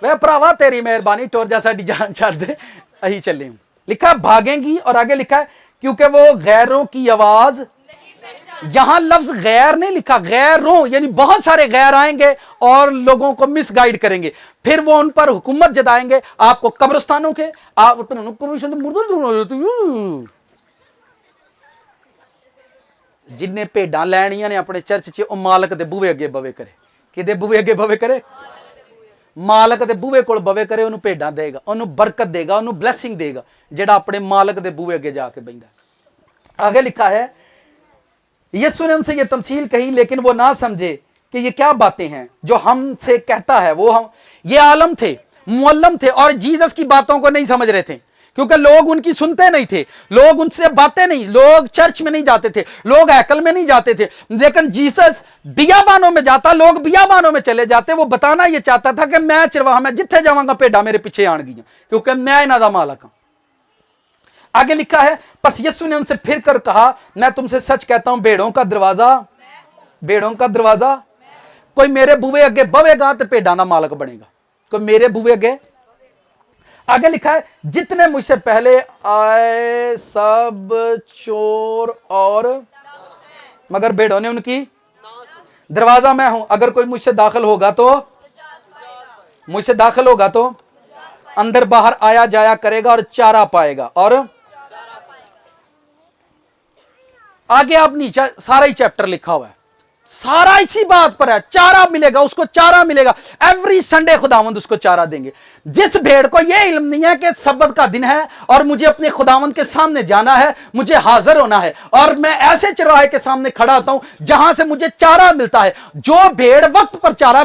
वह भरावा तेरी मेहरबानी टोर जा साडी जान छड़ दे अही चले लिखा भागेंगी और आगे लिखा है क्योंकि वो गैरों की आवाज यहां लफ्ज गैर नहीं लिखा गैरों यानी बहुत सारे गैर आएंगे और लोगों को मिसगाइड करेंगे फिर वो उन पर हुकूमत जताएंगे आपको कब्रिस्तानों के आप जिन्ने भेडां लैनियां ने अपने चर्च च मालक दे बूहे अगे बवे करे किदे बूहे अगे बवे करे मालक दे बूहे कोल बवे करे उन्होंने भेडां देगा उन्होंने बरकत देगा उन्होंने ब्लैसिंग देगा जेड़ा अपने मालक दे बूहे अगे जाके बहिंदा। आगे लिखा है यीशु ने उनसे ये तमसील कही लेकिन वो ना समझे कि ये क्या बातें हैं जो हमसे कहता है वो हम ये आलम थे मुअल्लम थे और जीसस की बातों को नहीं समझ रहे थे क्योंकि लोग उनकी सुनते नहीं थे लोग उनसे बातें नहीं लोग चर्च में नहीं जाते थे लोग हैकल में नहीं जाते थे लेकिन जीसस बियाबानों में जाता लोग बियाबानों में चले जाते वो बताना ये चाहता था कि मैं चरवाहा मैं जिथे जावांगा भेडा मेरे पीछे आन गई क्योंकि मैं इन्हां दा मालक हूं। आगे लिखा है बस यीशु ने उनसे फिर कर कहा मैं तुमसे सच कहता हूं भेड़ों का दरवाजा कोई मेरे बूहे अगे बवेगा तो भेड़ां दा मालक बनेगा कोई मेरे बूहे अगे। आगे लिखा है जितने मुझसे पहले आए सब चोर और मगर भेड़ों ने उनकी दरवाजा मैं हूं अगर कोई मुझसे दाखिल होगा तो अंदर बाहर आया जाया करेगा और चारा पाएगा। और आगे आप नीचे सारा ही चैप्टर लिखा हुआ है सारा इसी बात पर है चारा मिलेगा उसको चारा मिलेगा एवरी संडे खुदावंद उसको चारा देंगे। जिस भेड़ को यह इल्म नहीं है कि सब्बत का दिन है और मुझे अपने खुदावंद के सामने जाना है मुझे हाजिर होना है और मैं ऐसे चरवाहे के सामने खड़ा होता हूं जहां से मुझे चारा मिलता है। जो भेड़ वक्त पर चारा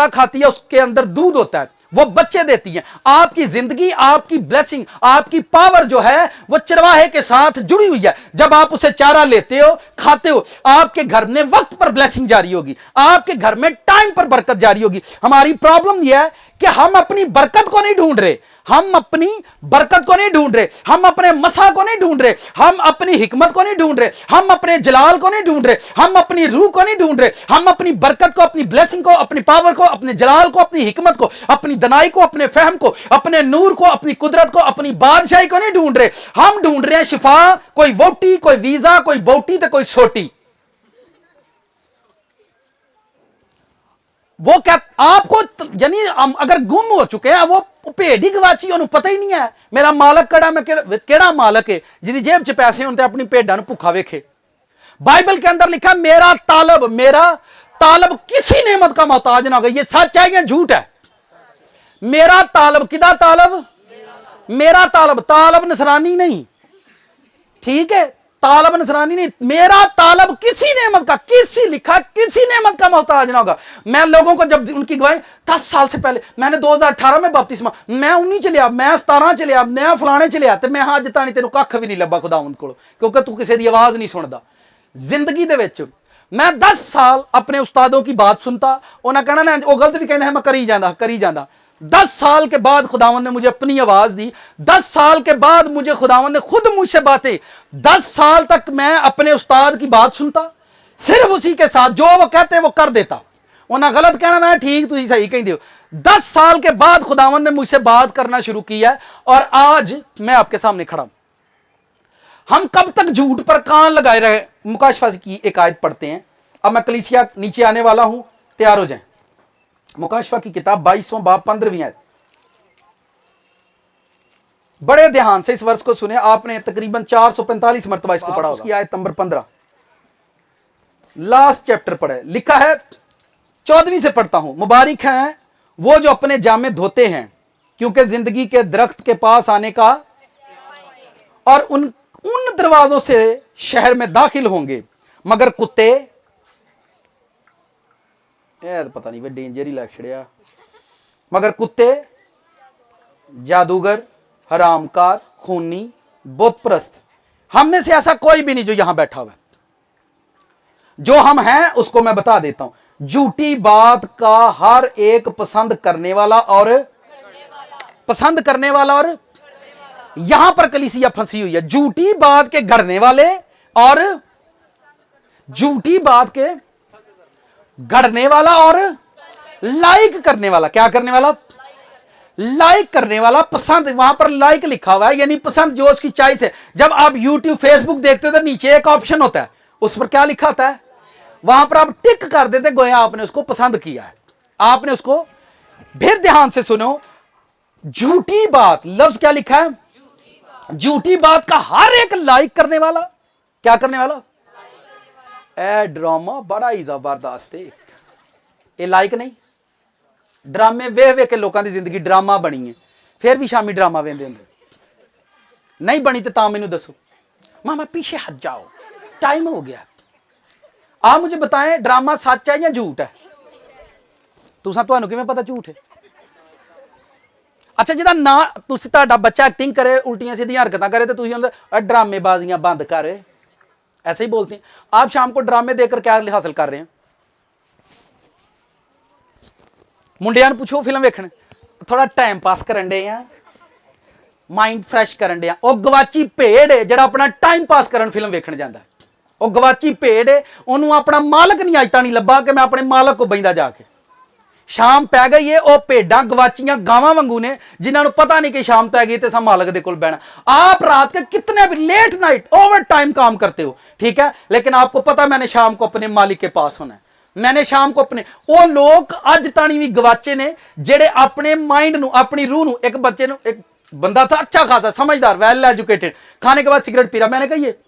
खाती है उसके अंदर दूध होता है वो बच्चे देती हैं। आपकी जिंदगी आपकी ब्लेसिंग आपकी पावर जो है वो चरवाहे के साथ जुड़ी हुई है। जब आप उसे चारा लेते हो खाते हो आपके घर में वक्त पर ब्लेसिंग जारी होगी आपके घर में टाइम पर बरकत जारी होगी। हमारी प्रॉब्लम यह है कि हम अपनी बरकत को नहीं ढूंढ रहे, हम अपनी बरकत को नहीं ढूंढ रहे, हम अपने मसा को नहीं ढूंढ रहे, हम अपनी हिकमत को नहीं ढूंढ रहे, हम अपने जलाल को नहीं ढूंढ रहे, हम अपनी रूह को नहीं ढूंढ रहे, हम अपनी बरकत को, अपनी ब्लेसिंग को, अपनी पावर को, अपने जलाल को, अपनी हिकमत को, अपनी दनाई को, अपने फहम को, अपने नूर को, अपनी कुदरत को, अपनी बादशाही को नहीं ढूंढ रहे। हम ढूंढ रहे हैं शिफा, कोई वोटी, कोई वीजा, कोई बोटी तो कोई छोटी। वो क्या आपको यानी अगर गुम हो चुके हैं, वो भेड़ ही गवाची, उन्होंने पता ही नहीं है मेरा मालक कड़ा, मैं केड़ा मालक है जिंदी जेब च पैसे होते अपनी भेडा भुखा वेखे। बाइबल के अंदर लिखा मेरा तालब किसी नेमत का मोहताज ना होगा। ये सच है या झूठ है? मेरा तालब, किदा तालब? मेरा तालब नसरानी नहीं, ठीक है, तालब नसरानी नहीं, मेरा तालब किसी नेमत का, किसी नेमत का मोहताज ना होगा। मैं लोगों को जब उनकी गवाही 10 साल से पहले, मैंने 2018 में बपतिस्मा, मैं 19 च लिया, मैं 17 च लिया, मैं फलाने च लिया, तो मैं अज ताणी तेनों कख भी नहीं लब्भा खुदावंद कोलों, क्योंकि तू किसी की आवाज नहीं सुनता। जिंदगी दे विच मैं 10 साल अपने उस्तादों की बात सुनता, उन्हें कहना ना वो गलत भी कहना है, मैं करी जाता। 10 साल के बाद खुदावंद ने मुझे अपनी आवाज दी। 10 साल के बाद मुझे खुदावंद ने खुद मुझसे बातें, 10 साल तक मैं अपने उस्ताद की बात सुनता, सिर्फ उसी के साथ जो वो कहते वो कर देता। उन्हें गलत कहना, मैं ठीक, तुम सही कही दो। 10 साल के बाद खुदावंद ने मुझसे बात करना शुरू किया और आज मैं आपके सामने खड़ा हूं। हम कब तक झूठ पर कान लगाए रहे? मुकाशफा की एक आयत पढ़ते हैं। अब मैं कलीसिया नीचे आने वाला हूं, तैयार हो जाएं। मुकाशफा की किताब 22वां बाब 15वीं आयत। बड़े ध्यान से इस वर्ष को सुने, आपने तकरीबन 445 मरतबा इसको पढ़ा होगा। आयत नंबर 15, लास्ट चैप्टर पढ़े। लिखा है, 14वीं से पढ़ता हूं। मुबारक हैं वो जो अपने जामे धोते हैं, क्योंकि जिंदगी के दरख्त के पास आने का और उन दरवाजों से शहर में दाखिल होंगे, मगर कुत्ते, पता नहीं वे डेंजर ही लग छड़िया, मगर कुत्ते, जादूगर, हरामकार, खूनी, बुतप्रस्त, हम में से ऐसा कोई भी नहीं जो यहां बैठा हुआ है। जो हम हैं उसको मैं बता देता हूं। झूठी बात का हर एक पसंद करने वाला और यहां पर कलीसिया फंसी हुई है। झूठी बात के गढ़ने वाले और झूठी बात के गढ़ने वाला और लाइक करने वाला। क्या करने वाला? लाइक करने वाला, पसंद। वहां पर लाइक लिखा हुआ है, यानी पसंद, जो उसकी चॉइस है। जब आप YouTube, फेसबुक देखते हो तो नीचे एक ऑप्शन होता है, उस पर क्या लिखा होता है? वहां पर आप टिक कर देते, गोया आपने उसको पसंद किया है, आपने उसको। फिर ध्यान से सुनो, झूठी बात, लफ्ज क्या लिखा है? झूठी बात का हर एक लाइक करने वाला। क्या करने वाला? ए ड्रामा बड़ा ही जबरदस्त है। ये लाइक नहीं, ड्रामे वे के लोगों की जिंदगी ड्रामा बनी है। फिर भी शामी ड्रामा वेंदे होंदे, नहीं बनी तो मैनू दसो, मामा पीछे हट जाओ, टाइम हो गया। आप मुझे बताएं, ड्रामा सच है या झूठ है? तुहानू किवें पता झूठ है? अच्छा, जिदा ना तुहाडा बच्चा एक्टिंग करे, उल्टियां सीधियां हरकतां करे, तो तुसीं ड्रामेबाजियां बंद कर, ऐसे ही बोलते हैं। आप शाम को ड्रामे देकर क्या हासिल कर रहे हैं? मुंडियां नूं पूछो फिल्म वेखण, थोड़ा टाइम पास करन डे आ, माइंड फ्रैश करन डे आ। वो गवाची भेड़ है जिहड़ा अपना टाइम पास करन फिल्म वेखण जांदा। वो गवाची भेड़ है, उन्होंने अपना मालक नहीं अज तक नहीं लभा कि मैं अपने मालक को बहिंदा जाके। शाम पै गई है, वह भेडां गवाचियां गावां वांगू ने, जिन्होंने पता नहीं कि शाम पै गई तो सब मालक दे कोल बहना। आप रात के कितने भी लेट नाइट ओवर टाइम काम करते हो, ठीक है, लेकिन आपको पता मैंने शाम को अपने मालिक के पास होना है। मैंने शाम को अपने, वो लोग अज ताणी भी गवाचे ने जेड़े अपने माइंड नू, अपनी रूह नू। एक बच्चे नू, एक बंदा था अच्छा खासा समझदार, वेल एजुकेटेड, खाने के बाद सिगरेट पी रहा। मैंने कहा ये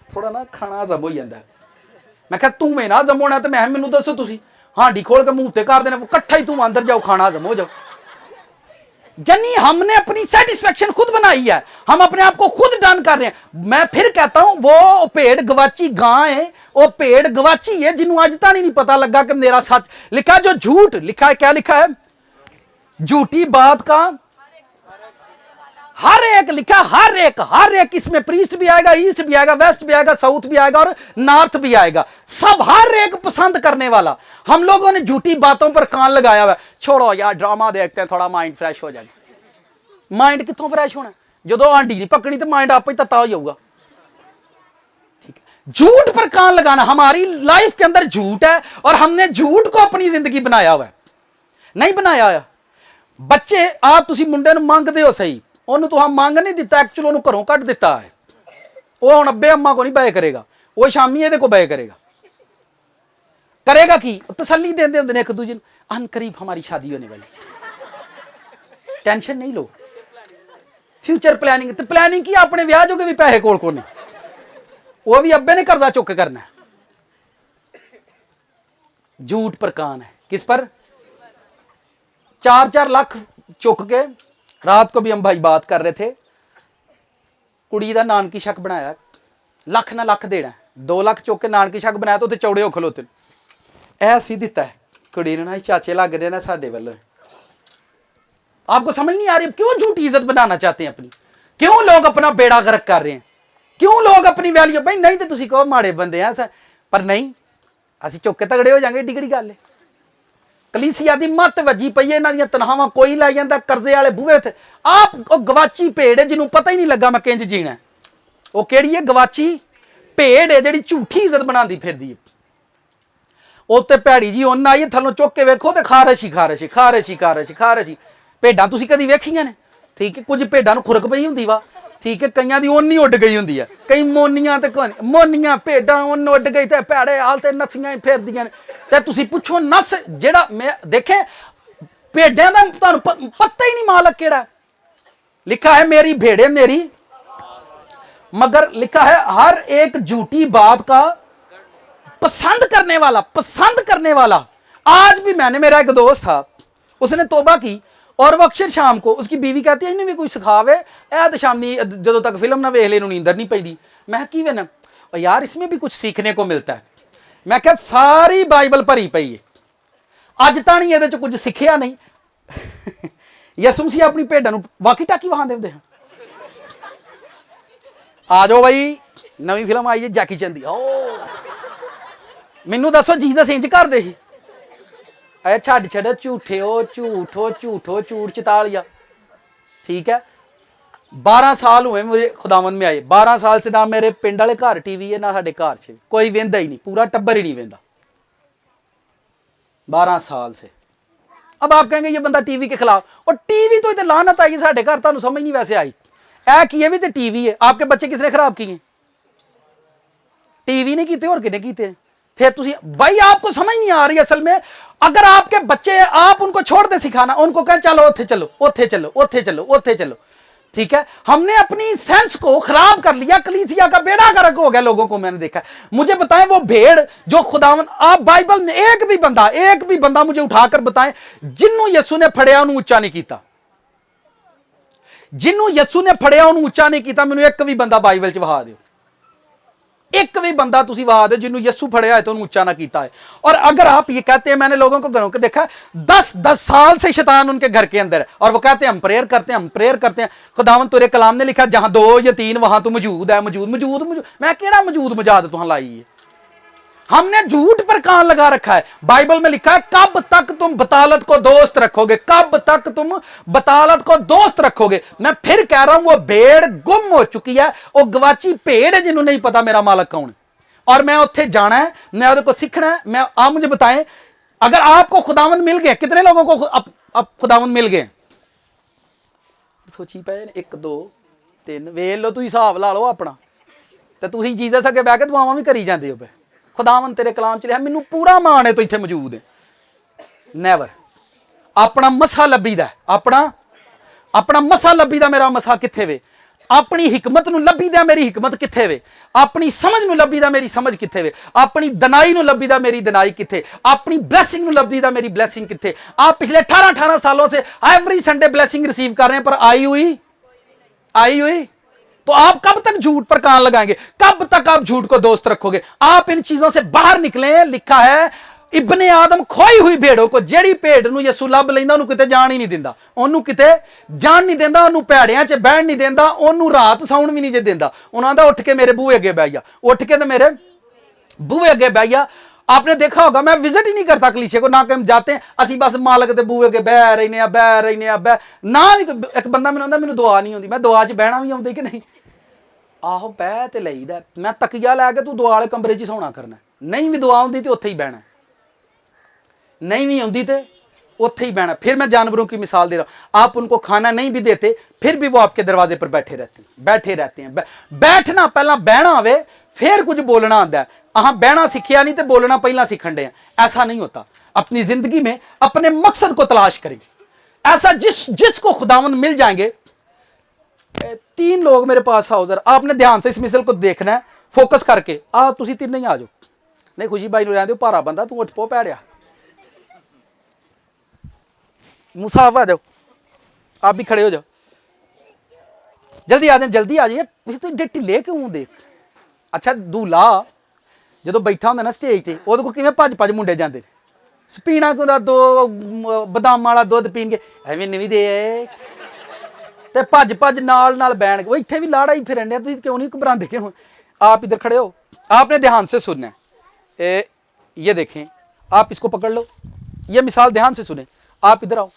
थोड़ा ना खाना हजम हो जाता है। मैं कहा तू में ना हजम होना, तो मैं मैनू दसो तुसी हांडी खोल के मुंह ते कर देना, कट्ठा ही तू अंदर जाओ, खाना हजम हो जाओ। यानी हमने अपनी सेटिस्फेक्शन खुद बनाई है, हम अपने आप को खुद डन कर रहे हैं। मैं फिर कहता हूं, वो भेड़ गवाची गां है, वो भेड़ गवाची है जिन्होंने आज तक नहीं पता लगा कि मेरा सच लिखा है। जो झूठ लिखा है, क्या लिखा है? झूठी बात का हर एक लिखा, हर एक, इसमें प्रीस्ट भी आएगा, ईस्ट भी आएगा, वेस्ट भी आएगा, साउथ भी आएगा और नॉर्थ भी आएगा, सब हर एक पसंद करने वाला। हम लोगों ने झूठी बातों पर कान लगाया हुआ। छोड़ो यार, ड्रामा देखते हैं, थोड़ा माइंड फ्रेश हो जाएगा। माइंड कितों फ्रेश होना, जो आंटी नहीं पकड़ी तो माइंड आप ही तता ही होगा। ठीक है, झूठ पर कान लगाना। हमारी लाइफ के अंदर झूठ है और हमने झूठ को अपनी जिंदगी बनाया हुआ है। नहीं बनाया है बच्चे, आप तुसी मुंडे ਨੂੰ ਮੰਗਦੇ ਹੋ सही, ਉਹਨੂੰ तुहां ਮੰਗ नहीं दिता, एक्चुअल ਉਹਨੂੰ ਘਰੋਂ ਕੱਢ ਦਿੱਤਾ है। वो ਹੁਣ ਅੱਬੇ ਅੰਮਾ को नहीं ਬੈ करेगा, वो शामी ਇਹਦੇ को ਬੈ करेगा। करेगा की तसल्ली देंदे ਹੁੰਦੇ ਨੇ एक दूजे ਨੂੰ, अन करीब हमारी शादी होने वाली, टेंशन नहीं लो। फ्यूचर प्लानिंग, तो प्लानिंग की अपने विआह जोगे भी पैसे कोल को नहीं, वो भी अब्बे ने कर्जा चुक के करना है। झूठ पर कान है, किस पर? 4-4 लाख चुक के, रात को भी हम भाई बात कर रहे थे, कुड़ी का नानकी शक बनाया, लख ना लख देना, 2 लाख चुक के नानकी शक बनाया तो चौड़े हो खलोते ऐसी दिता है कुड़ी ने, चाचे लग रहे ना साडे वालों। आपको समझ नहीं आ रही क्यों झूठी इज्जत बनाना चाहते हैं अपनी, क्यों लोग अपना बेड़ा गर्क कर रहे हैं, क्यों लोग अपनी वैल्यू, भाई नहीं तो तुसी कहो माड़े बंदे हैं, पर नहीं असी चुक के तगड़े हो जाएंगे। एडी केड़ी गल है? कलीसिया दी मत वजी पई है, इन्हां दी तनखावां कोई लाई जांदा, कर्जे वाले बूहे थे। आप गवाची भेड़ है जिन्होंने पता ही नहीं लगा मैं किंज जीना है। वो केड़ी है? गवाची भेड़ है जिहड़ी झूठी इज्जत बनांदी फिरदी है। उत्ते भैड़ी जी उन्न आई थल्लों चुक के वेखो तो खारश। भेडां तुसीं कदी वेखीआं ने? ठीक है, कुछ भेडां नूं खुरक पई हुंदी वा, ठीक है, कईयां दी उन्न ही उड गई हुंदी है, कई मोनियां ते मोनियां भेडां उन्न उड गई ते भैड़े हाल ते नस्सियां ही फिरदियां ने। ते तुसीं पुछो नस जेड़ा मैं देखे भेड़ियां दा तुहानूं पता ही नहीं मालक केड़ा। लिखा है मेरी भेड़े मेरी, मगर लिखा है हर एक झूठी बात का पसंद करने वाला। आज भी मैंने, मेरा एक दोस्त था, उसने तौबा की और वो अक्सर शाम को उसकी बीवी कहती है इन्हें भी कोई सिखावे, ऐ तो शामी जो तक फिल्म ना वेख ले नींदर नहीं पैदी। मैं की वे ना और यार इसमें भी कुछ सीखने को मिलता है। मैं क्या सारी बाइबल भरी पई है, अज ताणी ये कुछ सीखिया नहीं। यसु मसीह अपनी भेडां नूं वाकी टाकी वहां देंदे हैं। आ जाओ भाई, नवी फिल्म आई है जैकी चैन दी, मैनू दसो जीसस इंज करदे सी? अरे छड्ड छड़ झूठे हो, झूठ चितालिया। ठीक है, 12 साल हुए मुझे खुदावंद में आए, 12 साल से ना मेरे पिंड वाले घर टीवी है ना साडे घर से कोई वेंदा ही नहीं, पूरा टब्बर ही नहीं वेंदा 12 साल से। अब आप कहेंगे ये बंदा टीवी के खिलाफ, और टीवी तो इतने लानत आई साडे घर, तुहानूं समझ नहीं वैसे आई। ऐ किए भी तो टीवी है, आपके बच्चे किसने खराब किए? टीवी ने कीते और किने कीते? फिर तुसी भाई आपको समझ नहीं आ रही असल में। अगर आपके बच्चे आप उनको छोड़ दे सिखाना, उनको कहें चलो ओथे चलो ओथे चलो ओथे चलो ओथे चलो, ठीक है, हमने अपनी सेंस को खराब कर लिया, कलीसिया का बेड़ा गर्क हो गया लोगों को। मैंने देखा, मुझे बताएं वो भेड़ जो खुदावन, आप बाइबल में एक भी बंदा मुझे उठाकर बताएं जिन्हों यसू ने फड़िया उन्होंने ऊंचा नहीं किया, जिन्हों यसू ने फड़िया उन्होंने ऊंचा नहीं किया। मैंने एक भी बंदा बाइबल च वहा दो, एक भी बंदा तुसी वहा दो जिन्होंने यसू फड़िया है तो उन्होंने ऊंचा ना किया है। और अगर आप ये कहते हैं, मैंने लोगों को घरों के देखा 10 साल से शैतान उनके घर के अंदर है और वो कहते हैं हम प्रेयर करते हैं। खुदावंद तेरे कलाम ने लिखा जहां 2 या 3 वहां तू मौजूद है। मौजूद मैं केड़ा मौजूद मजाद तुहां लाई है? हमने झूठ पर कान लगा रखा है। बाइबल में लिखा है कब तक तुम बतालत को दोस्त रखोगे, कब तक तुम बतालत को दोस्त रखोगे। मैं फिर कह रहा हूं वो भेड़ गुम हो चुकी है, वो गवाची भेड़ है जिन्होंने नहीं पता मेरा मालक कौन है और मैं उत्थे जाना है, मैं उसको सीखना है। मैं आप मुझे बताएं, अगर आपको खुदावंद मिल गए, कितने लोगों को अब खुदावंद मिल गए? सोची पे 1 2 3 वेख लो, तुम हिसाब ला लो अपना, तो तुम जीसस अगे बह के दुआवां भी करी जाते हो। खुदावंद तेरे कलाम च लिखा, मैनू पूरा मान है तो इत्थे मौजूद है। नैवर अपना मसा लभी दा, अपना मसा लभी दा, मेरा मसा कित्थे वे? अपनी हिकमत नूं लभी दा, मेरी हिकमत कित्थे वे? अपनी समझ नूं लभी दा, मेरी समझ कित्थे वे? अपनी दनाई नूं लभी दा, मेरी दनाई कित्थे? अपनी ब्लैसिंग नूं लभी दा, मेरी ब्लैसिंग कित्थे? आप पिछले 18 सालों से एवरी संडे ब्लैसिंग रिसीव कर रहे हैं, पर आई हुई तो आप कब तक झूठ पर कान लगाएंगे? कब तक आप झूठ को दोस्त रखोगे? आप इन चीजों से बाहर निकलें। लिखा है इब्ने आदम खोई हुई भेड़ों को, जेड़ी भेड़ नूं यसू लभ लैंदा ओनू किते जान ही नहीं दिंदा, ओनू किते जान नहीं दिंदा, ओनू भैड़ियां च बहन नहीं दिंदा, ओनू रात सौण भी नहीं जे दिंदा। उन्हां दा उठ के मेरे बूहे अगे बह जा, उठ के तो मेरे बूहे अगे बह जा। आपने देखा होगा मैं विजिट ही नहीं करता कलीसिया को, ना कि हम जाते हैं असी बस मालक के बूहे अगे बह रहे बह ना। भी एक बंदा मैनूं आंदा मैनूं दुआ नहीं आउंदी, मैं दुआ च बहना भी आउंदी कि नहीं? आहो बह ते लईदा, मैं तकिया लैके तू दुआ वाले कमरे च सोना करना, नहीं भी दुआ आउंदी तो उत्थे ही बहना, नहीं भी आउंदी तो उत्थे ही बहना। फिर मैं जानवरों की मिसाल दे रहा हूं, आप उनको खाना नहीं भी देते फिर भी वो आपके दरवाजे पर बैठे रहते हैं। बैठना पहला बहना आवे फिर कुछ बोलना आता है। अहां बहना सीखिया नहीं तो बोलना पहला सीखन डे, ऐसा नहीं होता। अपनी जिंदगी में अपने मकसद को तलाश करें, ऐसा जिसको खुदावंद मिल जाएंगे। 3 लोग मेरे पास आओ जरा, आपने ध्यान से इस मिसल को देखना है, फोकस करके। तुसी 3 नहीं आ जाओ, नहीं खुशी भाई रहने दो, भारा बंदा तू उठ पो पैड़िया। मूसा आ जाओ, आप भी खड़े हो जाओ, जल्दी आ जाए, जल्दी आ जाइए। तू एडे ढिले क्यों देख। अच्छा दूल्हा जो बैठा होंगे ना स्टेज पर, वो को किवें भज मुंडे जाते पीना क्यों, 2 बदाम वाला दुध पीन के मैनू भी दे, ते भज नाल बैठ के। वो इत्थे भी लाड़ा ही फिरन डे, तुसीं क्यों नहीं घबराते क्यों? आप इधर खड़े हो, आपने ध्यान से सुनना है। ये देखें, आप इसको पकड़ लो, ये मिसाल ध्यान से सुने। आप इधर आओ,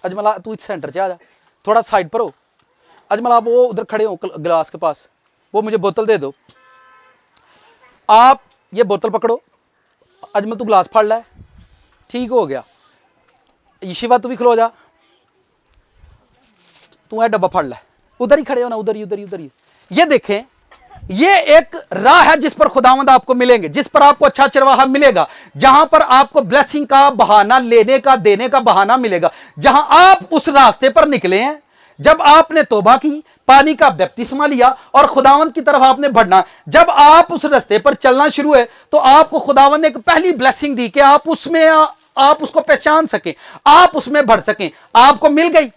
अजमला तू इस सेंटर से आ जा, थोड़ा साइड पर हो। अजमल आप वो उधर खड़े हो गिलास के पास, वो मुझे बोतल दे दो। आप ये बोतल पकड़ो, अजमल तू गिलास फाड़ लै, ठीक हो गया। शिवा तू भी खलो जा, तू है डब्बा फाड़ लै, उधर ही खड़े हो ना, उधर ही। ये देखें, ये एक राह है जिस पर खुदावंद आपको मिलेंगे, जिस पर आपको अच्छा चरवाहा मिलेगा, जहां पर आपको ब्लेसिंग का बहाना लेने का देने का बहाना मिलेगा। जहां आप उस रास्ते पर निकले हैं, जब आपने तौबा की, पानी का बपतिस्मा लिया और खुदावंद की तरफ आपने बढ़ना, जब आप उस रास्ते पर चलना शुरू हुए तो आपको खुदावंद ने एक पहली ब्लेसिंग दी कि आप उसमें आप उसको पहचान सकें, आप उसमें बढ़ सकें। आपको मिल गई,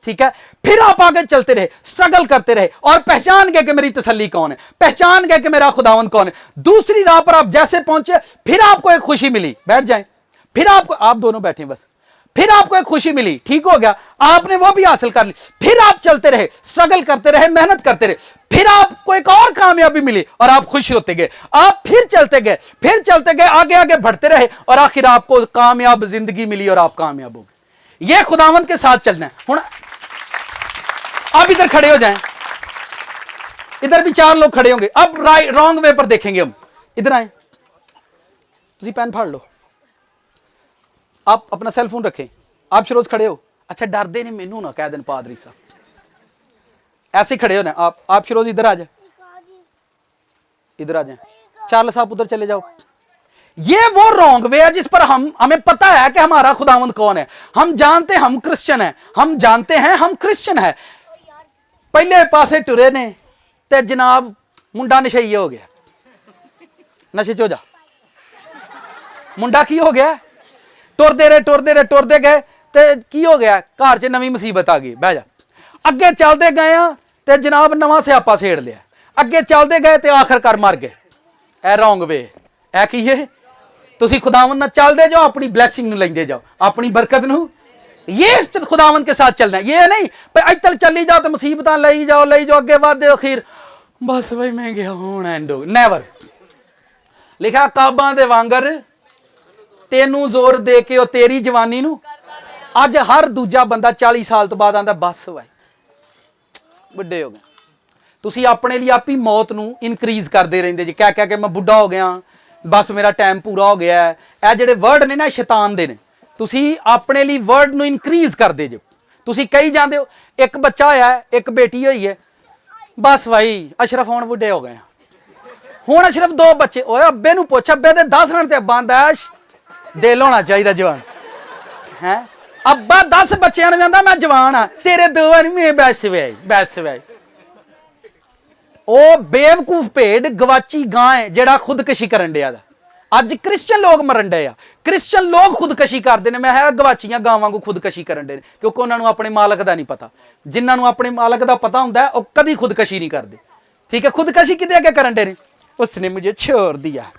ठीक है। फिर आप आगे चलते रहे, स्ट्रगल करते रहे और पहचान गए कि मेरी तसल्ली कौन है, पहचान गए कि मेरा खुदावंद कौन है। दूसरी राह पर आप जैसे पहुंचे, फिर आपको एक खुशी मिली, बैठ जाएं। फिर आपको, आप दोनों बैठे बस, फिर आपको एक खुशी मिली, ठीक हो गया, आपने वो भी हासिल कर ली। फिर आप चलते रहे, स्ट्रगल करते रहे, मेहनत करते रहे, फिर आपको एक और कामयाबी मिली और आप खुश होते गए। आप फिर चलते गए, आगे आगे बढ़ते रहे और आखिर आपको कामयाब जिंदगी मिली और आप कामयाब हो गए। यह खुदावंद के साथ चलना है। हुण आप इधर खड़े हो जाएं, इधर भी 4 लोग खड़े होंगे। अब रॉन्ग वे पर देखेंगे हम। इधर आए, तुसी पेन फाड़ लो, आप अपना सेल फोन रखें। आप शरोज खड़े हो, अच्छा डरते ने मैनू ना कह दें पादरी साहब, ऐसे खड़े हो ना आप शरोज इधर आ जाए, इधर आ जाए। चार्ल्स साहब उधर चले जाओ। ये वो रॉन्ग वे है जिस पर हमें पता है कि हमारा खुदावंद कौन है। हम जानते हैं हम क्रिश्चियन हैं, हम जानते हैं हम क्रिश्चियन है। पहले पासे टुरे ने ते जनाब मुंडा नशेइया हो गया, नशे च हो जा। मुंडा की हो गया, टुरदे गए ते की हो गया, घर च नवी मुसीबत आ गई, बह जा। अगे चलते गए ते जनाब नवा स्यापा छेड़ लिया, अगे चलते गए ते आखिरकार मर गए। ए रॉन्ग वे है की है। तुसी खुदावंद नाल चलदे जाओ, अपनी ब्लैसिंग नूं लैंदे जाओ, अपनी बरकत नूं। ये खुदावंद के साथ चलना है। ये नहीं इधर चली जाओ तो मुसीबत लई जाओ अगे वधदे अखीर बस भाई मैं गया हूं एंड नेवर। लिखा काबां दे वांगर तेनू जोर दे के ओ तेरी जवानी नूं। अज हर दूजा बंदा 40 साल तो बाद आंदा बस भाई बुढ़े हो गए। तुसी अपने लिए आप ही मौत नूं इनक्रीज करते रहंदे जी, कह के मैं बुढ़ा हो गया, बस मेरा टाइम पूरा हो गया है। ए जेड़े वर्ड ने ना शैतान दे ने, तुसी अपने लिए वर्ड नूं इनक्रीज करदे जे। तुसी कही जांदे हो एक बच्चा होया है, एक बेटी होई है, बस भाई अशरफ हुण बुढ़े हो गए, हुण अशरफ 2 बच्चे। ओए अब्बे नूं पुछ, अब्बे दे 10 मिनट ते अब्बा आंदा दिल होना चाहिए जवान है। अब्बा 10 बच्चों ने भी आंदा मैं जवान हाँ, तेरे 2 नहीं बैस वे। ओ बेवकूफ भेड़ गवाची गां है जेड़ा खुदकशी करन दिया। अज क्रिश्चियन लोग मरन डे, क्रिश्चियन लोग खुदकशी करते हैं। मैं है गवाचियां गावां को खुदकशी करन दे, क्योंकि उन्होंने अपने मालक का नहीं पता। जिन्होंने अपने मालक का पता होंदा है वो कभी खुदकशी नहीं करते। ठीक है, खुदकशी किते अगे करन दे, उसने मुझे छोड़ दिया।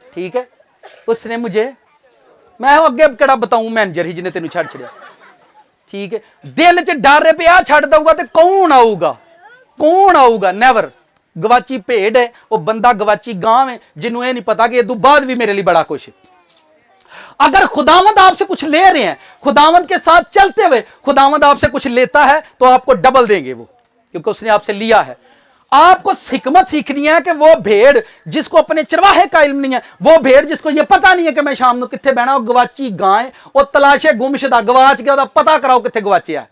ठीक है, उसने मुझे, मैं अगे केड़ा बताऊं मैनेजर ही जिन्हें तेन छड़ छड़िया, ठीक है। दिल च डर पे आ छड़ दूंगा तो कौन आऊगा, कौन आऊगा, नेवर। गवाची भेड़ है, वो बंदा गवाची गांव है जिन्होंने ये नहीं पता कि ये बाद भी मेरे लिए बड़ा कुछ है। अगर खुदावंद आपसे कुछ ले रहे हैं, खुदावंद के साथ चलते हुए खुदावंद आपसे कुछ लेता है तो आपको डबल देंगे वो, क्योंकि उसने आपसे लिया है। आपको हिकमत सीखनी है कि वो भेड़ जिसको अपने चरवाहे का इल्म नहीं है, वो भेड़ जिसको ये पता नहीं है कि मैं शाम को कितने बहना, वो गवाची गाय और तलाशे गुमशुदा, गवाच गया पता कराओ कितने गवाचे है।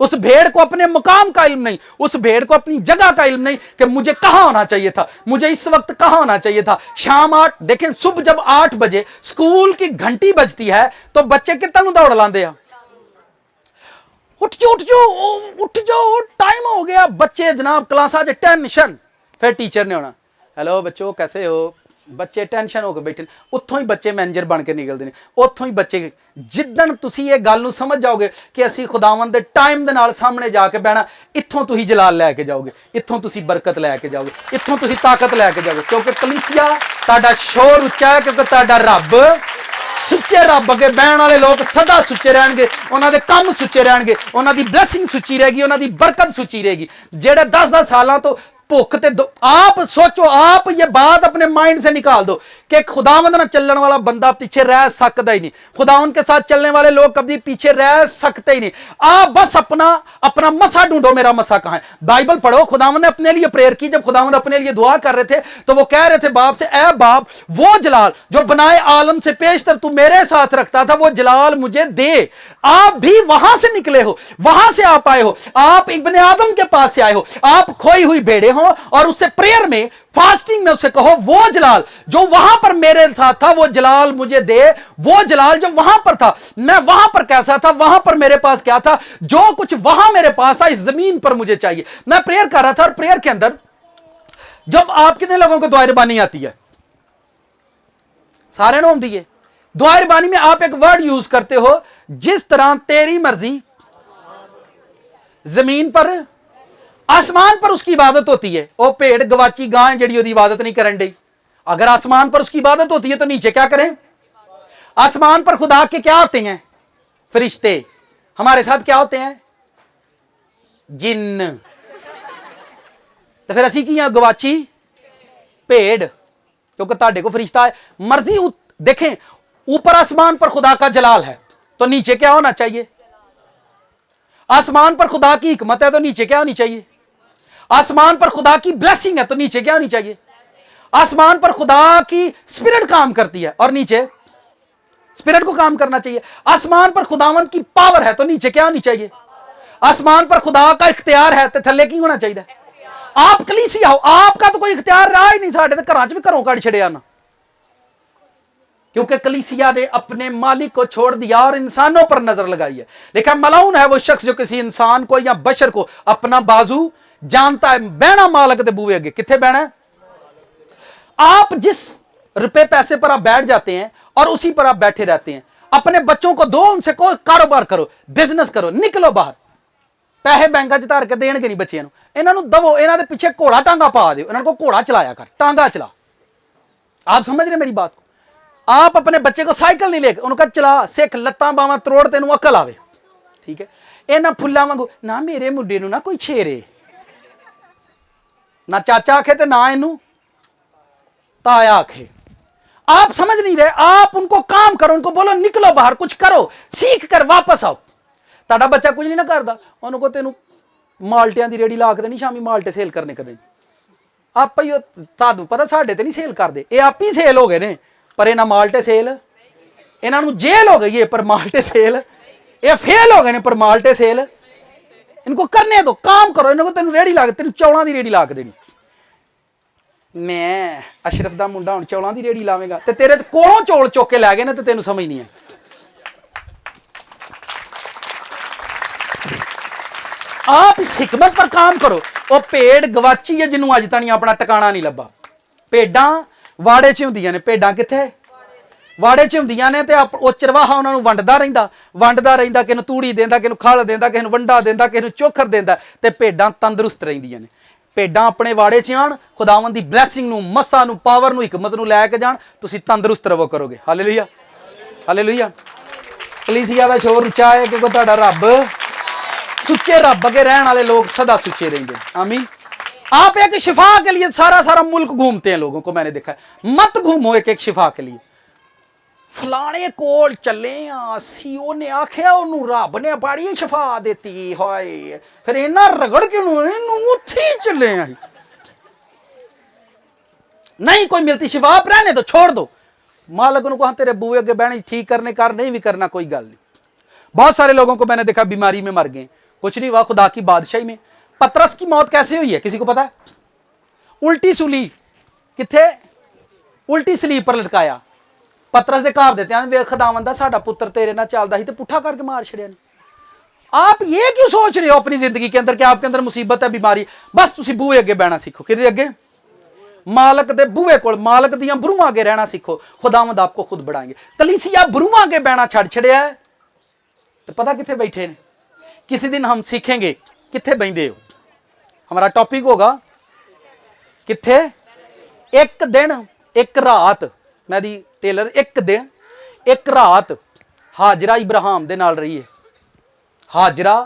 उस भेड़ को अपने मुकाम का इल्म नहीं, उस भेड़ को अपनी जगह का इल्म नहीं कि मुझे कहां होना चाहिए था, मुझे इस वक्त कहां होना चाहिए था। शाम 8, देखें सुबह जब 8 बजे स्कूल की घंटी बजती है तो बच्चे कितना दौड़ लाते हैं, उठ जाओ उठ जाओ उठ जाओ, टाइम हो गया। बच्चे जनाब क्लासा च टेंशन, फिर टीचर ने होना, हेलो बच्चों कैसे हो, बच्चे टेंशन होकर बैठे। उत्थों ही बच्चे मैनेजर बन के निकलते हैं, उत्थों ही बच्चे। जिद्दन तुसी ये गल नूं समझ जाओगे कि असी खुदावंद दे टाइम दे नाल सामने जाके बहना, इत्थों तुसी जलाल लैके जाओगे, इत्थों तुसी बरकत लैके जाओगे, इत्थों तुसी ताकत लैके जाओगे। क्योंकि कलीसिया तुहाडा शोर उच्चा है, क्योंकि तुहाडा रब सुच्चे रब अगे बहन वाले लोग सदा सुच्चे रहणगे, उन्हां दे काम सुच्चे रहणगे, उन्हां दी ब्लैसिंग सुच्ची रहेगी, उन्हां दी बरकत सुच्ची रहेगी। जेड़े 10-10 सालों तो भुख ते आप सोचो, आप ये बात अपने माइंड से निकाल दो कि खुदावंद ना चलने वाला बंदा पीछे रह सकता ही नहीं, खुदावंद के साथ चलने वाले लोग कभी पीछे रह सकते ही नहीं। आप बस अपना अपना मसा ढूंढो, मेरा मसा कहां है। बाइबल पढ़ो, खुदावंद ने अपने लिए प्रेयर की, जब खुदावंद अपने लिए दुआ कर रहे थे तो वो कह रहे थे बाप से, ए बाप वो जलाल जो बनाए आलम से पेशतर तू मेरे साथ रखता था, वो जलाल मुझे दे। आप भी वहां से निकले हो, वहां से आप आए हो, आप इब्ने आदम के पास से आए हो, आप खोई हुई भेड़े हो, और उससे प्रेयर में फास्टिंग में उससे कहो वो जलाल जो वहां पर मेरे साथ था, वो जलाल मुझे दे। वो जलाल जो वहां पर था, मैं वहां पर कैसा था, वहां पर मेरे पास क्या था, जो कुछ वहां मेरे पास था इस जमीन पर मुझे चाहिए। मैं प्रेयर कर रहा था, और प्रेयर के अंदर जब आप कितने लोगों को दुआ रबानी आती है, सारे ने आती है। दुआ रबानी में आप एक वर्ड यूज करते हो, जिस तरह तेरी मर्जी जमीन पर आसमान पर उसकी इबादत होती है। वो भेड़ गवाची गाय जड़ी ओदी इबादत नहीं करन दी। अगर आसमान पर उसकी इबादत होती है तो नीचे क्या करें? आसमान पर खुदा के क्या होते हैं? फरिश्ते। हमारे साथ क्या होते हैं? जिन्न। तो फिर असी की गवाची भेड़, क्योंकि ताड़े को फरिश्ता है। मर्जी देखें, ऊपर आसमान पर खुदा का जलाल है तो नीचे क्या होना चाहिए? आसमान पर खुदा की हिकमत है तो नीचे क्या होनी चाहिए? आसमान पर खुदा की ब्लेसिंग है तो नीचे क्या होनी चाहिए? आसमान पर खुदा की स्पिरिट काम करती है और नीचे स्पिरिट को काम करना चाहिए। आसमान पर खुदावंत की पावर है तो नीचे क्या होनी चाहिए? आसमान पर खुदा का इख्तियार है तो थल्ले की होना चाहिए? आप कलीसिया हो, आपका तो कोई इख्तियार रहा ही नहीं। साढ़े तो घर च भी घरों कड़ छड़िया ना, क्योंकि कलीसिया ने अपने मालिक को छोड़ दिया और इंसानों पर नजर लगाई है। लेकिन मलाउन है वो शख्स जो किसी इंसान को या बशर को अपना बाजू जानता है। बहना मालिक दे बूहे अगे, किथे बहना है? आप जिस रुपए पैसे पर आप बैठ जाते हैं और उसी पर आप बैठे रहते हैं। अपने बच्चों को दो, उनसे को कारोबार करो, बिजनेस करो, निकलो बाहर। पैसे बैंक च धर के देणगे नहीं बच्चों, इन्हों दवो, इन्होंने पिछे घोड़ा टांगा पा दो, इन्होंने को घोड़ा चलाया कर, टांगा चला। आप समझ रहे मेरी बात को? आप अपने बच्चे को साइकिल नहीं लेके उनका चला, सिख, लत्तां बावां तरोड़, तेन अकल आवे, ठीक है? इन्होंने फुल्ला वांगू ना मेरे मुंडे नूं ना कोई छेरे, ना चाचा आखे तो ना इनू ताया आखे। आप समझ नहीं रहे। आप उनको काम करो, उनको बोलो निकलो बाहर, कुछ करो, सीख कर वापस आओ। ताड़ा बच्चा कुछ नहीं ना करता, उनको तेन माल्टियां की रेड़ी ला के देनी, शामी माल्टे सेल करने करने। आप ही तुहानू पता साढ़े तो नहीं सेल करते, ये आप ही सेल हो गए ने। पर इन्हें माल्टे सेल, इन्हों जेल हो गई है पर माल्टे सेल, ये फेल हो गए ने पर माल्टे सेल। इनको करने दो, काम करो। इनको तेन रेड़ी ला के, तेन चौलों की रेड़ी ला के देनी। मैं अशरफ दा मुंडा हुण चौलों की रेड़ी लावेगा ते तेरे कोलों चौल चुक के लै गए ने ते तेन समझ नहीं है। आप इस हिकमत पर काम करो। वो भेड़ गवाची है जिन्हों अज तक अपना टिकाणा नहीं लभा। भेडां वाड़े च हुंदियां ने, भेडां कित्थे? वाड़े च हुंदियां ने, ते वो चरवाहा उन्हां नूं वंडदा रहिंदा, किहनूं तूड़ी देंदा, किहनूं खल देंदा, किहनूं वंडा देंदा, किहनूं चोखर देंदा, ते भेडां तंदरुस्त रहिंदियां ने। ਭੇਡਾਂ ਆਪਣੇ ਵਾੜੇ 'ਚ ਆਣ, ਖੁਦਾਵੰਦ ਦੀ ਬਲੈਸਿੰਗ ਨੂੰ, ਮੱਸਾ ਨੂੰ, ਪਾਵਰ ਨੂੰ, ਹਿਕਮਤ ਨੂੰ ਲੈ ਕੇ ਜਾਣ, ਤੁਸੀਂ ਤੰਦਰੁਸਤ ਰਹੋ ਕਰੋਗੇ। Hallelujah, hallelujah. ਕਲੀਸਿਆ ਦਾ ਸ਼ੋਰ ਉੱਚਾ ਹੈ ਕਿਉਂਕਿ ਤੁਹਾਡਾ ਰੱਬ सुच्चे रब अगे रहने वाले लोग सदा सुच्चे रहेंगे। आमीन। आप एक शिफा के लिए सारा सारा मुल्क घूमते हैं, लोगों को मैंने देखा है। मत घूमो एक एक शिफा के लिए। फलाने कोल चले सी, उन्हें आख्या उन्होंने रब ने बड़ी शिफा देती, हाय फिर इन्ना रगड़ के उन्होंने चले आई, नहीं कोई मिलती शिफा, आप रहने दो, छोड़ दो। मालिक को तेरे बूए अगे बहने ठीक करने कर, नहीं भी करना कोई गल नहीं। बहुत सारे लोगों को मैंने देखा बीमारी में मर गए, कुछ नहीं हुआ खुदा की बादशाही में। पतरस की मौत कैसे हुई है किसी को पता है? उल्टी सूली, किथे उल्टी सलीब पर लटकाया। पतरस दे घर देते हैं वे खुदावंदा साडा पुत्र तेरे नाल चलदा ही ते पुट्ठा करके मार छड़िया। आप ये क्यों सोच रहे हो अपनी जिंदगी के अंदर कि आपके अंदर मुसीबत है, बीमारी? बस तुसी बूहे अगे बहना सीखो। किदे अगे? मालक दे बूहे कोल, मालक दियां बरूहां अगे रहना सीखो, खुदावंद आपको खुद बढ़ाएंगे। कलीसिया बरूहां अगे बहना छड़ छड़िया है तो पता किथे बैठे ने। किसी दिन हम सीखेंगे किथे बहिंदे हो। हमारा टॉपिक होगा किथे। एक दिन एक रात, मैं दी टेलर, एक दिन एक रात हाजरा इब्राहिम दे नाल रही है। हाजरा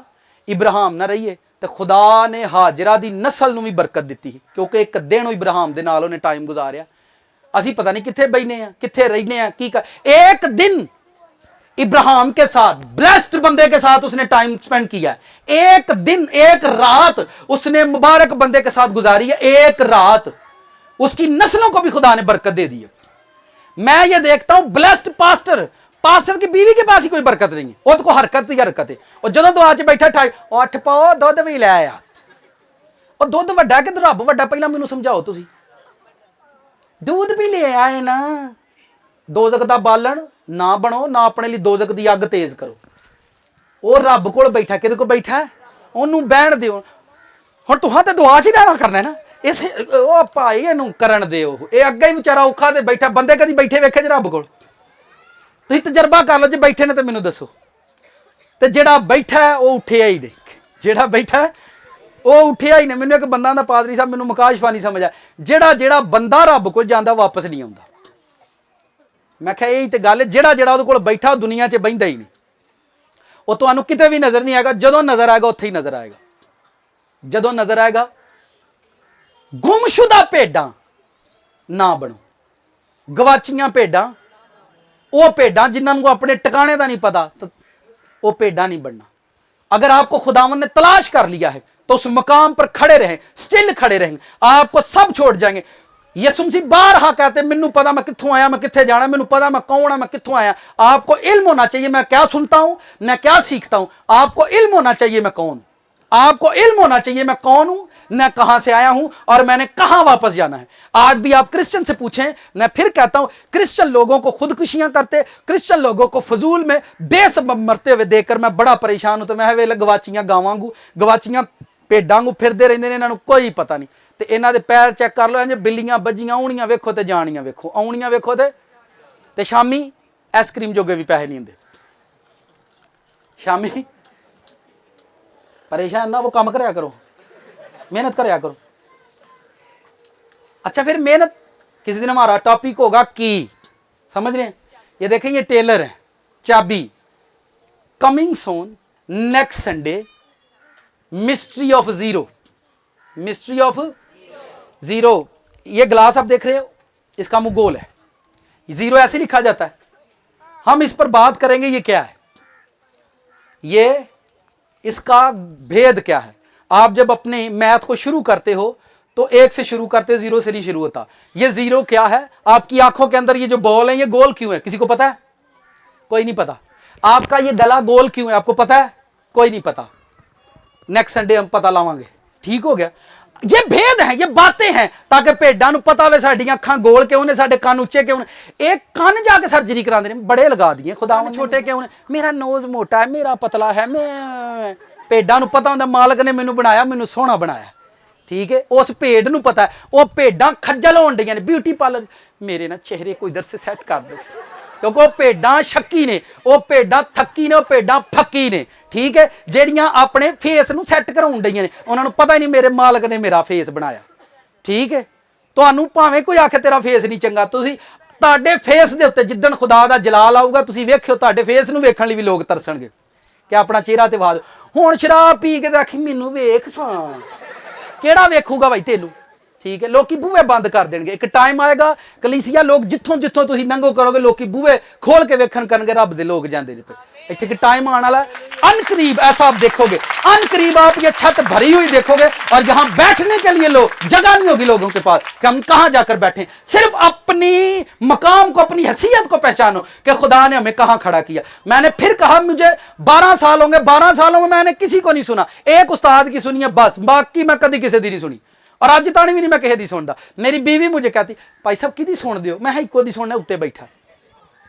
इब्राहिम ना रही है तो खुदा ने हाजरा दी नस्ल नूं भी बरकत दी, क्योंकि एक दिन इब्राहिम दे नाल उन्हें टाइम गुजारिया। असी पता नहीं किथे बैठने हैं, किथे रहने हैं, की कर। एक दिन इब्राहिम के साथ, ब्लेस्ड बंदे के साथ उसने टाइम स्पेंड किया। एक दिन एक रात उसने मुबारक बंदे के साथ गुजारी है। एक रात उसकी नस्लों को भी खुदा ने बरकत दे दी है। मैं ये देखता हूं ब्लेस्ड पास्टर, पास्टर की बीवी के पास ही कोई बरकत नहीं है, वो तो हरकत ही हरकत है। और जो दुआ च बैठा ठाई उठ पाओ दुध भी ले आया। और दुध वड्डा कि रब वड्डा? पहला मैनू समझाओ तुसी। दूध भी ले आए ना। दोजक दा बालन ना बनो, ना अपने लिए दोजक दी अग तेज करो। वो रब कोल बैठा, किदे कोल बैठा है? ओनू बहन दिओ। हुण तुहां ते दुआ च ही रहना करना है ना। इस ओ भाई इहनू करन दिओ। ये अगे ही बेचारा औखा ते बैठा। बंदे कदी बैठे वेखे जे रब कोल? तुसीं तजर्बा कर लो जे बैठे ने तो मैनू दसो। ते जेड़ा बैठा है वो उठिया ही नहीं, जेड़ा बैठा है वो उठिया ही नहीं। मैनू एक बंदा दा पादरी साहब मैनू मकाशफा नहीं समझ आया, जेड़ा जेड़ा बंदा रब कोल जांदा वापस नहीं आउंदा। मैं क्या यही तो गल है, जेड़ा जेड़ा उहदे कोल बैठा दुनिया च बहिंदा ही नहीं। वो तुहानू किते भी नजर नहीं आएगा, जदों नजर आएगा उत्थे ही नजर आएगा। जदों नजर आएगा। गुमशुदा भेडां ना बनो। गवाचियां भेडां, वो भेडां जिन्हां को अपने टिकाने का नहीं पता, तो वो भेडां नहीं बनना। अगर आपको खुदावंद ने तलाश कर लिया है तो उस मकाम पर खड़े रहें, स्टिल खड़े रहेंगे। आपको सब छोड़ जाएंगे। यसुम जी बार हाँ कहते, मैनू पता मैं कित्थों आया, मैं कित्थे जाना, मैनू पता मैं कौन है, मैं कित्थों आया। आपको इल्म होना चाहिए मैं क्या सुनता हूं, मैं क्या सीखता हूं। आपको इल्म होना चाहिए मैं कौन, आपको इल्म होना चाहिए मैं कौन हूं, मैं कहां से आया हूं और मैंने कहां वापस जाना है। आज भी आप क्रिश्चियन से पूछें, मैं फिर कहता हूं, क्रिश्चियन लोगों को खुदकुशियां करते, क्रिश्चियन लोगों को फजूल में बेसबब मरते हुए देखकर मैं बड़ा परेशान हूं। तो मैं वेले गवाचियां गावांगू, गवाचियां भेडांगू फिरदे रहिंदे ने, इन्हां नूं कोई पता नहीं। ते इन्हां दे पैर चेक कर लो, इंज बिल्लियां बजियां आउणियां वेखो ते जाणियां वेखो, आउणियां वेखो ते शामी आइसक्रीम जोगे भी पैसे नहीं हुंदे। शामी परेशान ना वो काम करया करो, मेहनत करया करो। अच्छा फिर मेहनत, किसी दिन हमारा टॉपिक होगा की, समझ रहे हैं? ये देखें ये टेलर है, चाबी, coming Son next Sunday, mystery of zero, mystery of zero. ये ग्लास आप देख रहे हो, इसका मुंह गोल है, जीरो ऐसे लिखा जाता है। हम इस पर बात करेंगे ये क्या है, ये इसका भेद क्या है। आप जब अपने मैथ को शुरू करते हो तो एक से शुरू करते हो, जीरो से नहीं शुरू होता। ये जीरो क्या है? आपकी आंखों के अंदर ये जो बॉल है ये गोल क्यों है? किसी को पता है? कोई नहीं पता। आपका ये गला गोल क्यों है? आपको पता है? कोई नहीं पता। नेक्स्ट संडे हम पता लावांगे, ठीक हो गया। ये भेद है, ये बातें हैं ताकि भेडां नूं पता वे साडियां अखां गोल क्यों ने, साडे कान उच्चे क्यों ने। एक कान जाके सर्जरी करांदे ने, बड़े लगा दिए खुदा, छोटे क्यों ने, मेरा नोज मोटा है, मेरा पतला है। मैं भेडां नूं पता हुंदा मालक ने मैनू बनाया, मैनू सोहना बनाया, ठीक है। उस भेड नूं पता है, वो भेडां खज्जल होण डईयां ने ब्यूटी पार्लर, मेरे ना चेहरे को इधर से सेट कर दो, क्योंकि वो भेडां शक्की ने, वो भेडां थक्की ने, वो भेडां फक्की ने, ठीक है, ਜਿਹੜੀਆਂ ਆਪਣੇ ਫੇਸ ਨੂੰ ਸੈੱਟ ਕਰਾਉਣ ਡਈਆਂ ਨੇ, ਉਹਨਾਂ ਨੂੰ ਪਤਾ ਹੀ ਨਹੀਂ ਮੇਰੇ ਮਾਲਕ ਨੇ ਮੇਰਾ ਫੇਸ ਬਣਾਇਆ, ਠੀਕ ਹੈ। ਤੁਹਾਨੂੰ ਭਾਵੇਂ ਕੋਈ ਆਖੇ ਤੇਰਾ ਫੇਸ ਨਹੀਂ ਚੰਗਾ, ਤੁਸੀਂ ਤੁਹਾਡੇ ਫੇਸ ਦੇ ਉੱਤੇ ਜਿੱਦਣ ਖੁਦਾ ਦਾ ਜਲਾਲ ਆਊਗਾ, ਤੁਸੀਂ ਵੇਖਿਓ ਤੁਹਾਡੇ ਫੇਸ ਨੂੰ ਵੇਖਣ ਲਈ ਵੀ ਲੋਕ ਤਰਸਣਗੇ ਕਿ ਆਪਣਾ ਚਿਹਰਾ ਤੇ ਵਾਦ। ਹੁਣ ਸ਼ਰਾਬ ਪੀ ਕੇ ਤਾਂ ਆਖੀ ਮੈਨੂੰ ਵੇਖ ਸਾਂ, ਕਿਹੜਾ ਵੇਖੂਗਾ ਭਾਈ ਤੈਨੂੰ, ठीक है। लोग बूहे बंद कर देंगे, एक टाइम आएगा कलीसिया लोग जिथों जिथों तुसीं नंगो करोगे लोग बूहे खोल के वेखन करनगे, रब दे लोग जांदे ने पे। इत्थे एक टाइम आने वाला अनकरीब, ऐसा आप देखोगे अनकरीब, आप ये छत भरी हुई देखोगे और यहाँ बैठने के लिए लोग जगह नहीं होगी लोगों के पास कि हम कहाँ जाकर बैठे। सिर्फ अपनी मकाम को, अपनी हैसियत को पहचानो कि खुदा ने हमें कहाँ खड़ा किया। मैंने फिर कहा, मुझे 12 साल होंगे, 12 सालों में मैंने किसी को नहीं सुना, एक उस्ताद की सुनी है बस, बाकी मैं कभी किसी दी नहीं सुनी और अज ताणी भी नहीं मैं किसी दी सुनता। मेरी बीवी मुझे कहती भाई साहब किसी सुन दियो, मैं इको दी सुनना, उत्ते बैठा,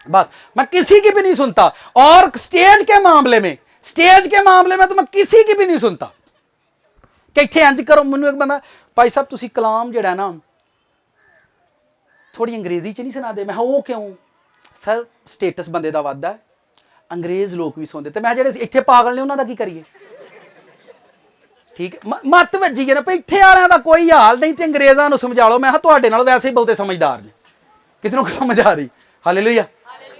बस मैं किसी की भी नहीं सुनता। और स्टेज के मामले में, स्टेज के मामले में तो मैं किसी की भी नहीं सुनता कि इत्थे इंज करो। मैनूं एक बंदा भाई साहब तुसीं कलाम जिहड़ा ना थोड़ी अंग्रेजी च नहीं सुना दे, मैं वो क्यों सर स्टेटस बंदे दा वधदा है, अंग्रेज लोग भी सुनते, तो मैं जिहड़े इत्थे पागल ने उन्हां दा की करिए, ठीक है। मत वजी है ना भाई, इत्थे वालियां दा कोई हाल नहीं ते अंग्रेज़ां नूं समझा लो। मैं तुहाडे नाल वैसे ही बहुते समझदार ने, कितनों को समझ आ रही। हालेलुया।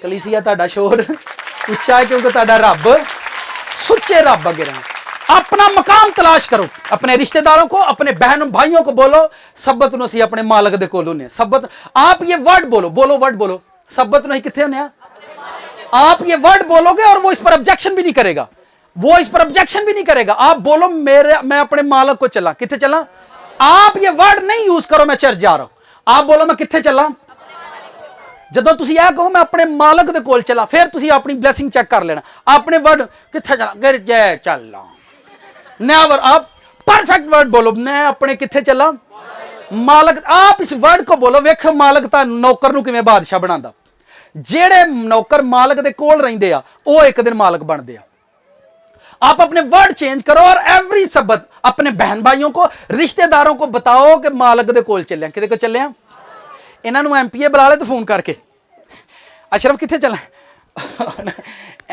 कलीसिया तुहाडा शोर उच्चा है क्योंकि तुहाडा रब सुच्चे रब अगे रहे। अपना मकाम तलाश करो, अपने रिश्तेदारों को, अपने बहन भाइयों को बोलो सब्बत नूं असीं अपने मालक दे कोल हुंदे हां। सब्बत आप ये वर्ड बोलो, बोलो वर्ड बोलो, सब्बत नूं असीं कित्थे हुंदे हां। आप ये वर्ड बोलोगे और वो इस पर ऑब्जेक्शन भी नहीं करेगा, वो इस पर ऑब्जेक्शन भी नहीं करेगा। आप बोलो मैं अपने मालक को चला, किथे चला। आप ये वर्ड नहीं यूज करो मैं चर्च जा रहा हूं, आप बोलो मैं किथे चला। जदों तुसीं यह कहो मैं अपने मालक दे कोल चला, फिर तुसीं अपनी ब्लैसिंग चेक कर लेना। अपने वर्ड किथे चला, गिरजे चला, नेवर। आप परफेक्ट वर्ड बोलो, मैं अपने किथे चला मालक। आप इस वर्ड को बोलो, वेखो मालक ता नौकर नूं किवें बादशाह बनांदा। जेड़े नौकर मालक दे कोल रहिंदे आ वो एक दिन मालक बनदे आ। आप अपने वर्ड चेंज करो और एवरी सब्बत अपने बहन भाइयों को, रिश्तेदारों को बताओ कि मालक दे कोल चले, किदे को चले। इन्हां नूं MPA बुला ले तो फोन करके, अशरफ किथे चला।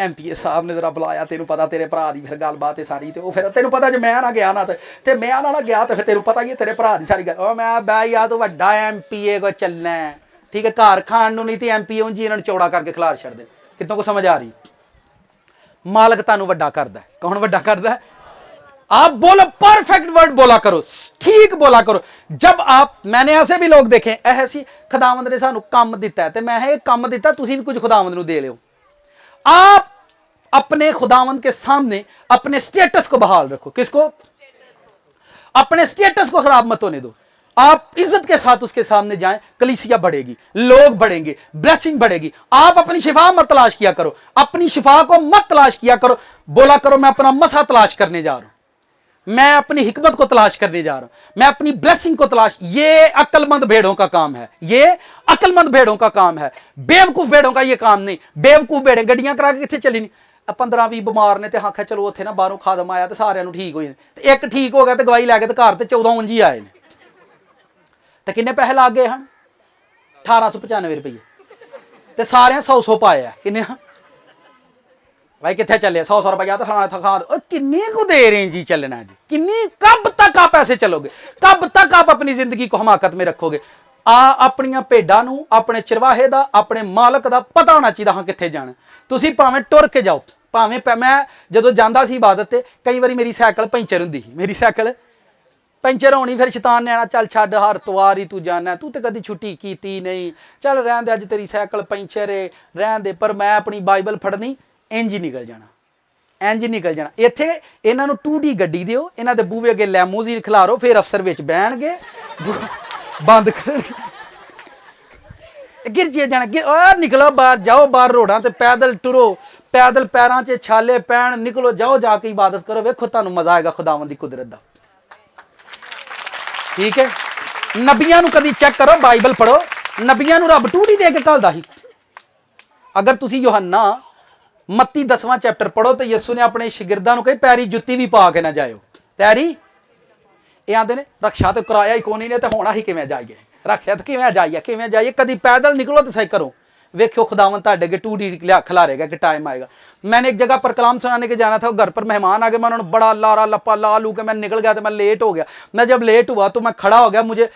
MPA साहब ने जरा बुलाया, तेनू पता तेरे भरा दी फिर गलबात है सारी, तो फिर तेनू पता जो मैं ना गया ना ते मैं ना गया तो फिर तेनू पता ही तेरे भरा दी सारी गल। मैं बह या तू वड्डा MPA को चलना है, ठीक है। घर खाण नूं नहीं तो MPA उंजी इन्हां नूं चौड़ा करके खिलार छड्ड दे। कितों को समझ आ रही। मालक तानू वड्डा करदा है। कौन वड्डा करदा है। आप बोलो, परफेक्ट वर्ड बोला करो, ठीक बोला करो। जब आप, मैंने ऐसे भी लोग देखे ऐसी खुदावंद ने सानू काम दिता है तो मैं ये काम दिता, तुसीं भी कुछ खुदावंद नू दे लियो। आप अपने खुदावंद के सामने अपने स्टेटस को बहाल रखो। किसको। अपने स्टेटस को खराब मत होने दो। आप इज्जत के साथ उसके सामने जाएं, कलीसिया बढ़ेगी, लोग बढ़ेंगे, ब्लेसिंग बढ़ेगी। आप अपनी शिफा मत तलाश किया करो, अपनी शिफा को मत तलाश किया करो। बोला करो मैं अपना मसा तलाश करने जा रहा हूं, मैं अपनी हिकमत को तलाश करने जा रहा हूं, मैं अपनी ब्लेसिंग को तलाश। ये अक्लमंद भेड़ों का काम है, ये अक्लमंद भेड़ों का काम है, बेवकूफ भेड़ों का ये काम नहीं। बेवकूफ भेड़े गड्डियां करा के कितने चली नहीं। 15-20 बीमार ने तो आख्या चलो उत्थे ना बाहरों खादम आया तो सारिਆਂ ठीक हो जाए। एक ठीक हो गया तो गवाही लैके तो घर तो 14 ਉਂਝ ਹੀ आए ने। तो किन्ने पैसे लग गए हैं 1895 रुपये तो सारे 100 पाए है। किन्ने भाई कितने चले 100 रुपया तो फलाना था खा किन्नी को दे रहे हैं जी चलना जी। किन्नी कब तक आप ऐसे चलोगे, कब तक आप अपनी जिंदगी को हमाकत में रखोगे। अपनियां भेडां नूं, अपने चरवाहे दा, अपने मालक दा पता होना चाहिए हाँ कित्थे जाना। तुसीं भावें टुर के जाओ, भावें मैं जदों जांदा सी इबादत ते कई बारी मेरी साइकिल पंचर हुंदी सी। मेरी साइकिल पंचर होनी, फिर शैतान ने आना चल छड्ड हर तवार ही तू जाना, तू तो कदी छुट्टी कीती नहीं, चल रहन दे अज तेरी साइकिल पंचर है रहन दे। पर मैं अपनी बाइबल फड़नी, इंज ही निकल जाना, इंज निकल जाना। इत्थे इन्हां नूं 2D गड्डी दिओ, इन्हां दे बूहे अगे लैमोजीन खिलारो, फिर अफसर विच बहणगे बंद करनगे गिर जाना। निकलो बाहर, जाओ बाहर रोडां ते पैदल टुरो, पैदल पैरां 'च छाले पैण, निकलो जाओ जाके इबादत करो। वेखो तुहानूं मजा आएगा खुदावंद दी कुदरत दा। ठीक है। नबियां नूं कदी चेक करो, बाइबल पढ़ो, नबियां नूं रब 2D दे के घल्लदा ही। अगर तुसीं यूहन्ना मत्ती 10वां चैप्टर पढ़ो तो यीशु ने अपने शिगिरदां नूं कही पैरी जुत्ती भी पा के ना जाओ। पैरी ये आंदे ने रक्षा तो कराया ही कोनी ने तो होना ही किवें जाइए, रक्षा तो किवें जाइए, किवें जाइए। कदी पैदल निकलो तो सही करो, वेख्यो खुदावन ताडे के 2D लिया खिलारेगा कि टाइम आएगा। मैंने एक जगह पर कलाम सुनाने के जाना था, घर पर मेहमान आ गए, मैं उन्होंने बड़ा लारा लपा ला लू के मैं निकल गया, तो मैं लेट हो गया। मैं जब लेट हुआ तो मैं खड़ा हो गया, मुझे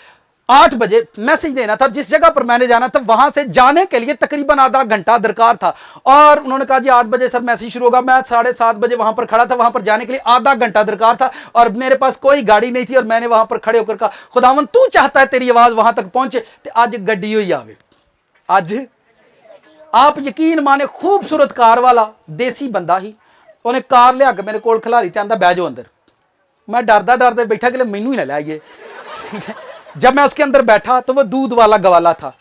8 बजे मैसेज देना था, जिस जगह पर मैंने जाना था वहां से जाने के लिए तकरीबन आधा घंटा दरकार था। और उन्होंने कहा जी 8 बजे सर मैसेज शुरू होगा। मैं 7:30 बजे वहां पर खड़ा था, वहां पर जाने के लिए आधा घंटा दरकार था और मेरे पास कोई गाड़ी नहीं थी। और मैंने वहां पर खड़े होकर कहा खुदावन तू चाहता है तेरी आवाज वहां तक पहुंचे तो अज गड्डी ही आवे। अज आप यकीन माने खूबसूरत कार वाला देसी बंदा ही, उन्हें कार लिया के मेरे कोल खिलारी ते आंदा बह जाओ अंदर। मैं डरदा डरदे बैठा कि मैनू ही ना ले आइए। जब मैं उसके अंदर बैठा तो वो दूध वाला गवाला था।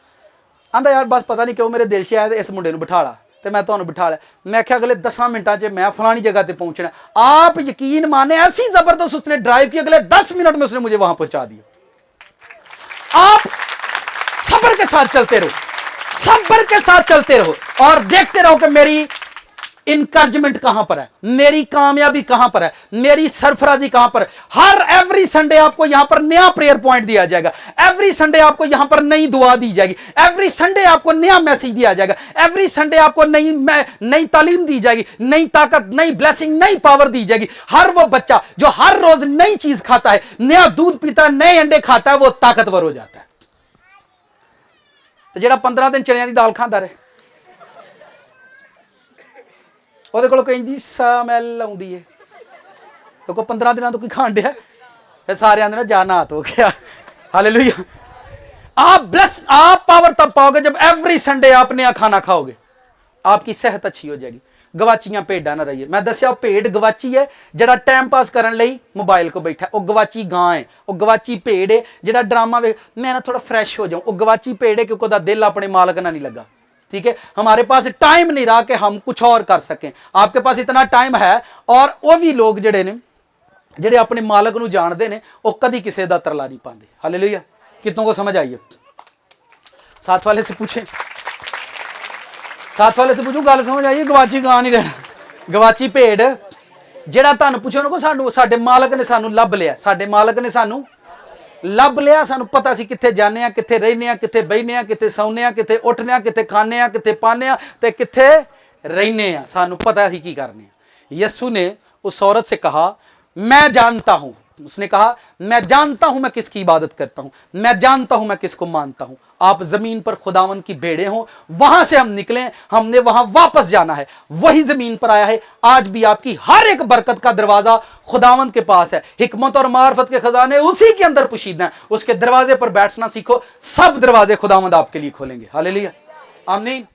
आंदा यार बस पता नहीं क्यों मेरे दिल से आया इस मुंडे बिठा ला, तो मैं तुम्हें बिठा लिया। मैं क्या अगले 10 मिनटा च मैं फलानी जगह पर पहुंचना। आप यकीन माने ऐसी जबरदस्त उसने ड्राइव की, अगले 10 मिनट में उसने मुझे वहां पहुंचा दिया। आप सब्र के साथ चलते रहो, सब्र के साथ चलते रहो और देखते रहो कि मेरी इनकरेजमेंट कहां पर है, मेरी कामयाबी कहां पर है, मेरी सरफराजी कहां पर है। हर एवरी संडे आपको यहां पर नया प्रेयर पॉइंट दिया जाएगा, एवरी संडे आपको यहां पर नई दुआ दी जाएगी, एवरी संडे आपको नया मैसेज दिया जाएगा, एवरी संडे आपको नई तालीम दी जाएगी, नई ताकत, नई ब्लेसिंग, नई पावर दी जाएगी। हर वो बच्चा जो हर रोज नई चीज खाता है, नया दूध पीता है, नए अंडे खाता है, वो ताकतवर हो जाता है। तो जेड़ा 15 दिन चणियां दी दाल खांदा रहे ਉਹਦੇ ਕੋਲ ਕਹਿੰਦੀ ਸਮੈਲ ਆਉਂਦੀ ਹੈ ਕਿਉਂਕਿ 15 ਦਿਨਾਂ ਤੋਂ ਕੋਈ ਖਾਣ ਡਿਆ ਫਿਰ ਸਾਰਿਆਂ ਦੇ ਨਾਲ ਜਾਨਾ ਹੱਥ ਹੋ ਗਿਆ। हालेलुया। आप पावर तब पाओगे जब एवरी संडे आप नया खाना खाओगे, आपकी सेहत अच्छी हो जाएगी। गवाचियां भेडां ना रहिए। मैं दसिया भेड़ गवाची है ਜਿਹੜਾ टाइम पास करने ਲਈ मोबाइल को बैठा, वो गवाची गां है, वो गवाची भेड़ है ਜਿਹੜਾ ड्रामा वे मैं ना थोड़ा फ्रैश हो जाऊं, वो गवाची भेड़ है क्योंकि ਉਹਦਾ दिल अपने मालक ना नहीं लगा। ठीक है, हमारे पास टाइम नहीं रहा कि हम कुछ और कर सकें। आपके पास इतना टाइम है और वो भी लोग जड़े ने ਜਿਹੜੇ अपने मालक ਨੂੰ ਜਾਣਦੇ ਨੇ ਉਹ कभी किसी का तरला नहीं पाते। हालेलुया। कितनों को समझ आई है? साथ वाले से पूछे, साथ वाले से पूछूं गल समझ आई? गवाची गां नहीं रहना, गवाची भेड़ ਜਿਹੜਾ ਤੁਹਾਨੂੰ ਪੁੱਛੋ ਨਾ ਸਾਨੂੰ ਸਾਡੇ ਮਾਲਕ ਨੇ ਸਾਨੂੰ ਲੱਭ ਲਿਆ, ਸਾਡੇ ਮਾਲਕ ਨੇ ਸਾਨੂੰ ਲੱਭ ਲਿਆ। ਸਾਨੂੰ ਪਤਾ ਸੀ ਕਿੱਥੇ ਜਾਂਦੇ ਆ, ਕਿੱਥੇ ਰਹਿੰਦੇ ਆ, ਕਿੱਥੇ ਬਹਿੰਦੇ ਆ, ਕਿੱਥੇ ਸੌਂਦੇ ਆ, ਕਿੱਥੇ ਉੱਠਦੇ ਆ, ਕਿੱਥੇ ਖਾਂਦੇ ਆ, ਕਿੱਥੇ ਪਾਉਂਦੇ ਆ ਤੇ ਕਿੱਥੇ रहने हैं। सानू पता ही की करने। यीशु ने उस औरत से कहा मैं जानता हूं, उसने कहा मैं जानता हूं मैं किसकी इबादत करता हूं, मैं जानता हूं मैं किसको मानता हूं। आप जमीन पर खुदावन की भेड़े हो, वहां से हम निकले, हमने वहां वापस जाना है, वही जमीन पर आया है। आज भी आपकी हर एक बरकत का दरवाजा खुदावन के पास है, हिकमत और मार्फत के खजाने उसी के अंदर पोशीदा हैं। उसके दरवाजे पर बैठना सीखो, सब दरवाजे खुदावंद आपके लिए खोलेंगे। हालेलुया, आमीन।